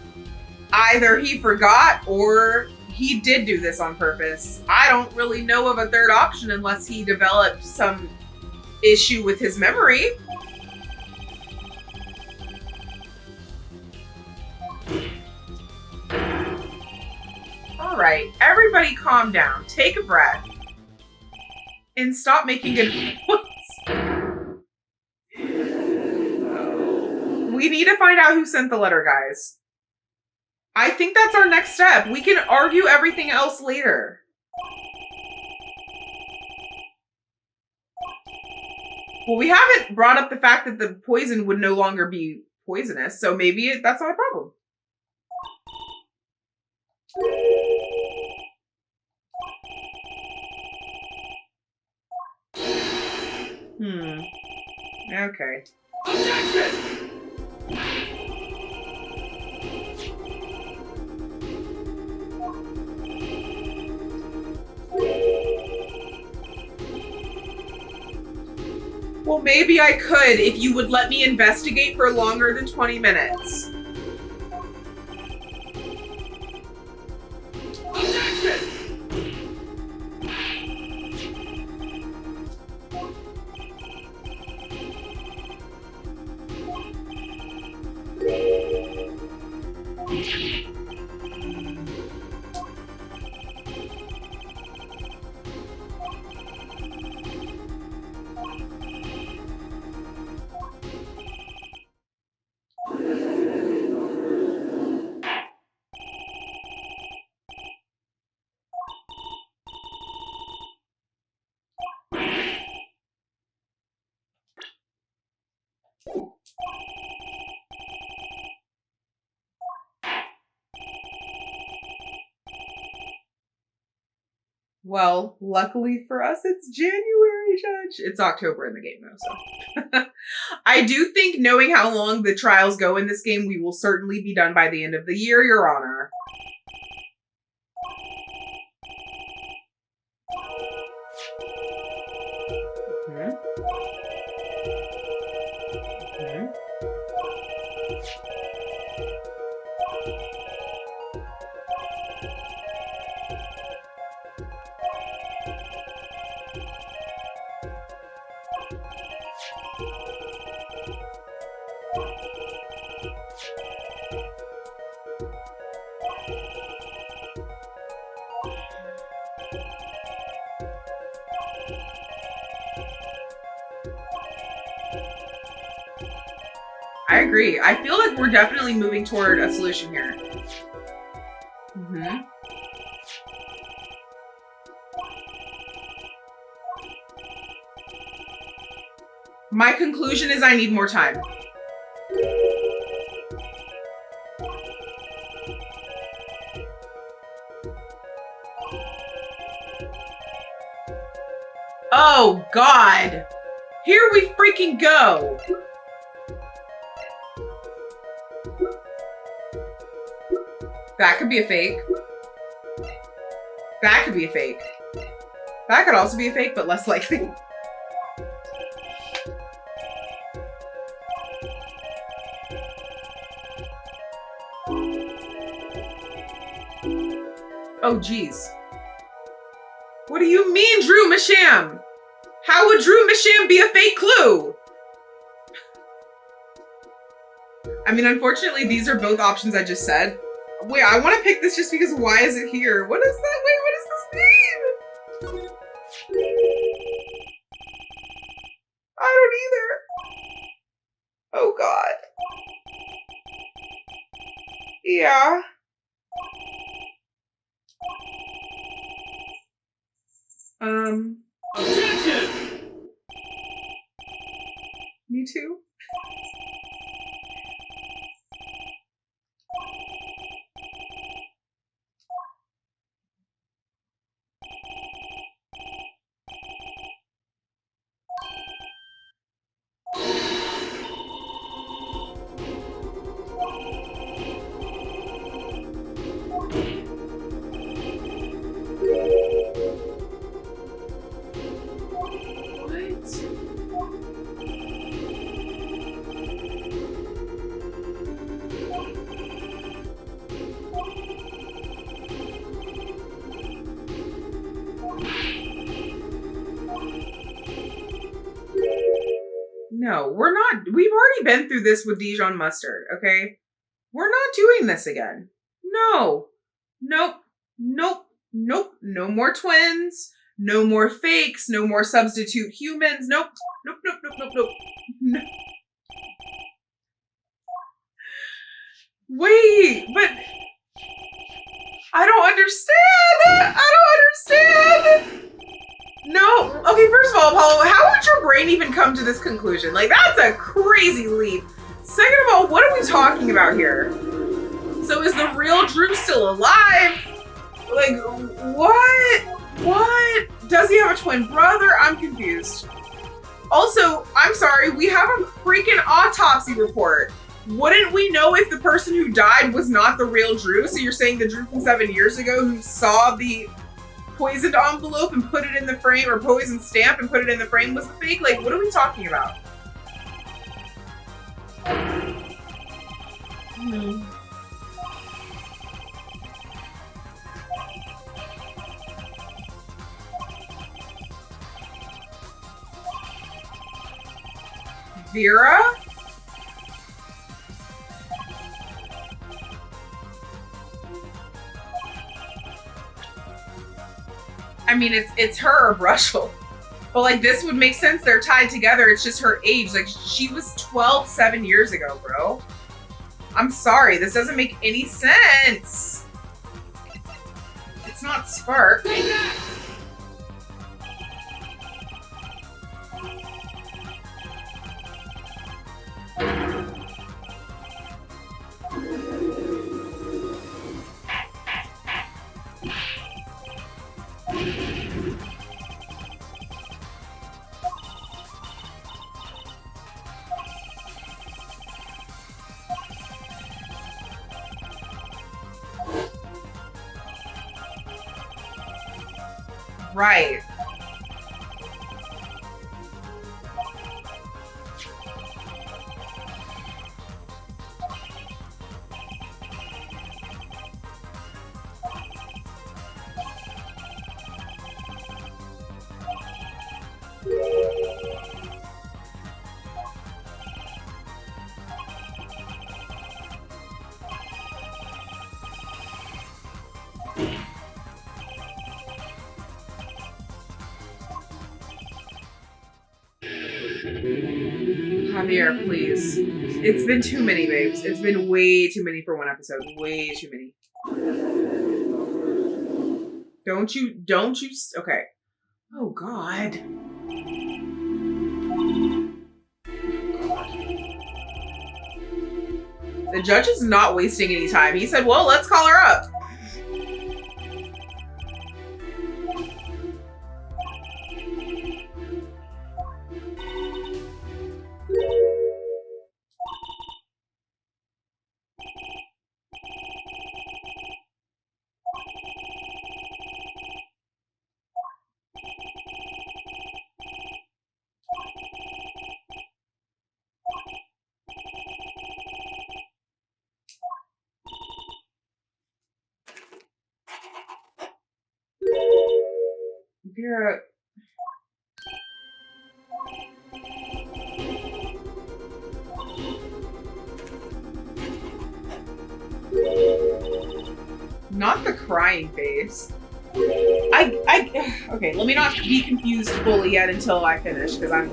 either he forgot or he did do this on purpose. I don't really know of a third option unless he developed some issue with his memory. All right, everybody calm down, take a breath, and stop making good points. We need to find out who sent the letter, guys. I think that's our next step. We can argue everything else later. Well, we haven't brought up the fact that the poison would no longer be poisonous, so maybe that's not a problem. Okay. Objection! Well, maybe I could if you would let me investigate for longer than 20 minutes. Objection! Well, luckily for us, it's January, Judge. It's October in the game, though, so. I do think, knowing how long the trials go in this game, we will certainly be done by the end of the year, Your Honor. I agree. I feel like we're definitely moving toward a solution here. Mm-hmm. My conclusion is I need more time. Oh, God. Here we freaking go. That could be a fake. That could be a fake. That could also be a fake, but less likely. Oh, geez. What do you mean, Drew Masham? How would Drew Masham be a fake clue? I mean, unfortunately, these are both options I just said. Wait, I want to pick this just because why is it here? What is that? Wait, what does this mean? I don't either. Oh, God. Yeah.
Attention!
Me too. No, we're not. We've already been through this with Dijon mustard, okay? We're not doing this again. No. Nope. Nope. Nope. No more twins. No more fakes. No more substitute humans. Nope. Nope, nope, nope, nope, nope. No. Wait, but I don't understand. I don't understand. No. Okay, first of all, Apollo, how would your brain even come to this conclusion? Like, that's a crazy leap. Second of all, what are we talking about here? So is the real Drew still alive? Like, what? What? Does he have a twin brother? I'm confused. Also, I'm sorry, we have a freaking autopsy report. Wouldn't we know if the person who died was not the real Drew? So you're saying the Drew from 7 years ago who saw the poisoned envelope and put it in the frame, or poisoned stamp and put it in the frame was the fake? Like, what are we talking about? Vera? I mean, it's her or Brushel. But like, this would make sense. They're tied together. It's just her age. Like, she was 12 7 years ago, bro. I'm sorry. This doesn't make any sense. It's not Spark. Right. Javier, please. It's been too many, babes. It's been way too many for one episode. Way too many. Don't you, okay. Oh, God. The judge is not wasting any time. He said, well, let's call her up. Vera. Not the crying face. Okay, let me not be confused fully yet until I finish, because I'm...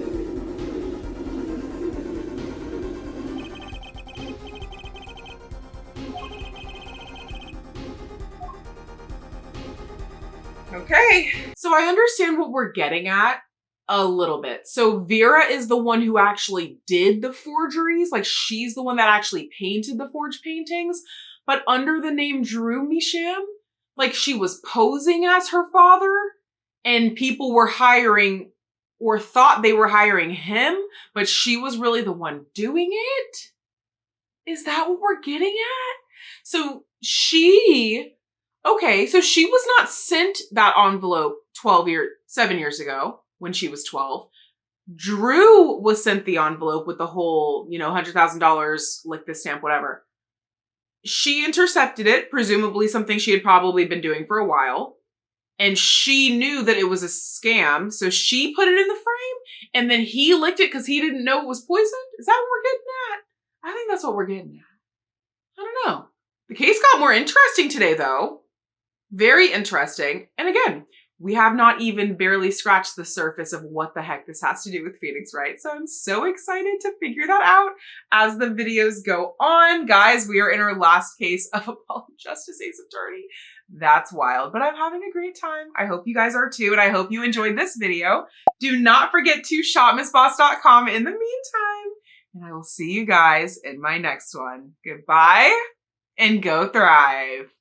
Okay. So I understand what we're getting at a little bit. So Vera is the one who actually did the forgeries. Like, she's the one that actually painted the forged paintings. But under the name Drew Misham, like, she was posing as her father, and people were hiring or thought they were hiring him, but she was really the one doing it? Is that what we're getting at? So okay, so she was not sent that envelope 7 years ago when she was 12. Drew was sent the envelope with the whole, $100,000, lick this stamp, whatever. She intercepted it, presumably something she had probably been doing for a while. And she knew that it was a scam, so she put it in the frame, and then he licked it because he didn't know it was poisoned? Is that what we're getting at? I think that's what we're getting at. I don't know. The case got more interesting today, though. Very interesting. And again, we have not even barely scratched the surface of what the heck this has to do with Phoenix Wright. So I'm so excited to figure that out as the videos go on. Guys, we are in our last case of Apollo Justice Ace Attorney. That's wild, but I'm having a great time. I hope you guys are too, and I hope you enjoyed this video. Do not forget to shop MissBoss.com in the meantime, and I will see you guys in my next one. Goodbye, and go thrive.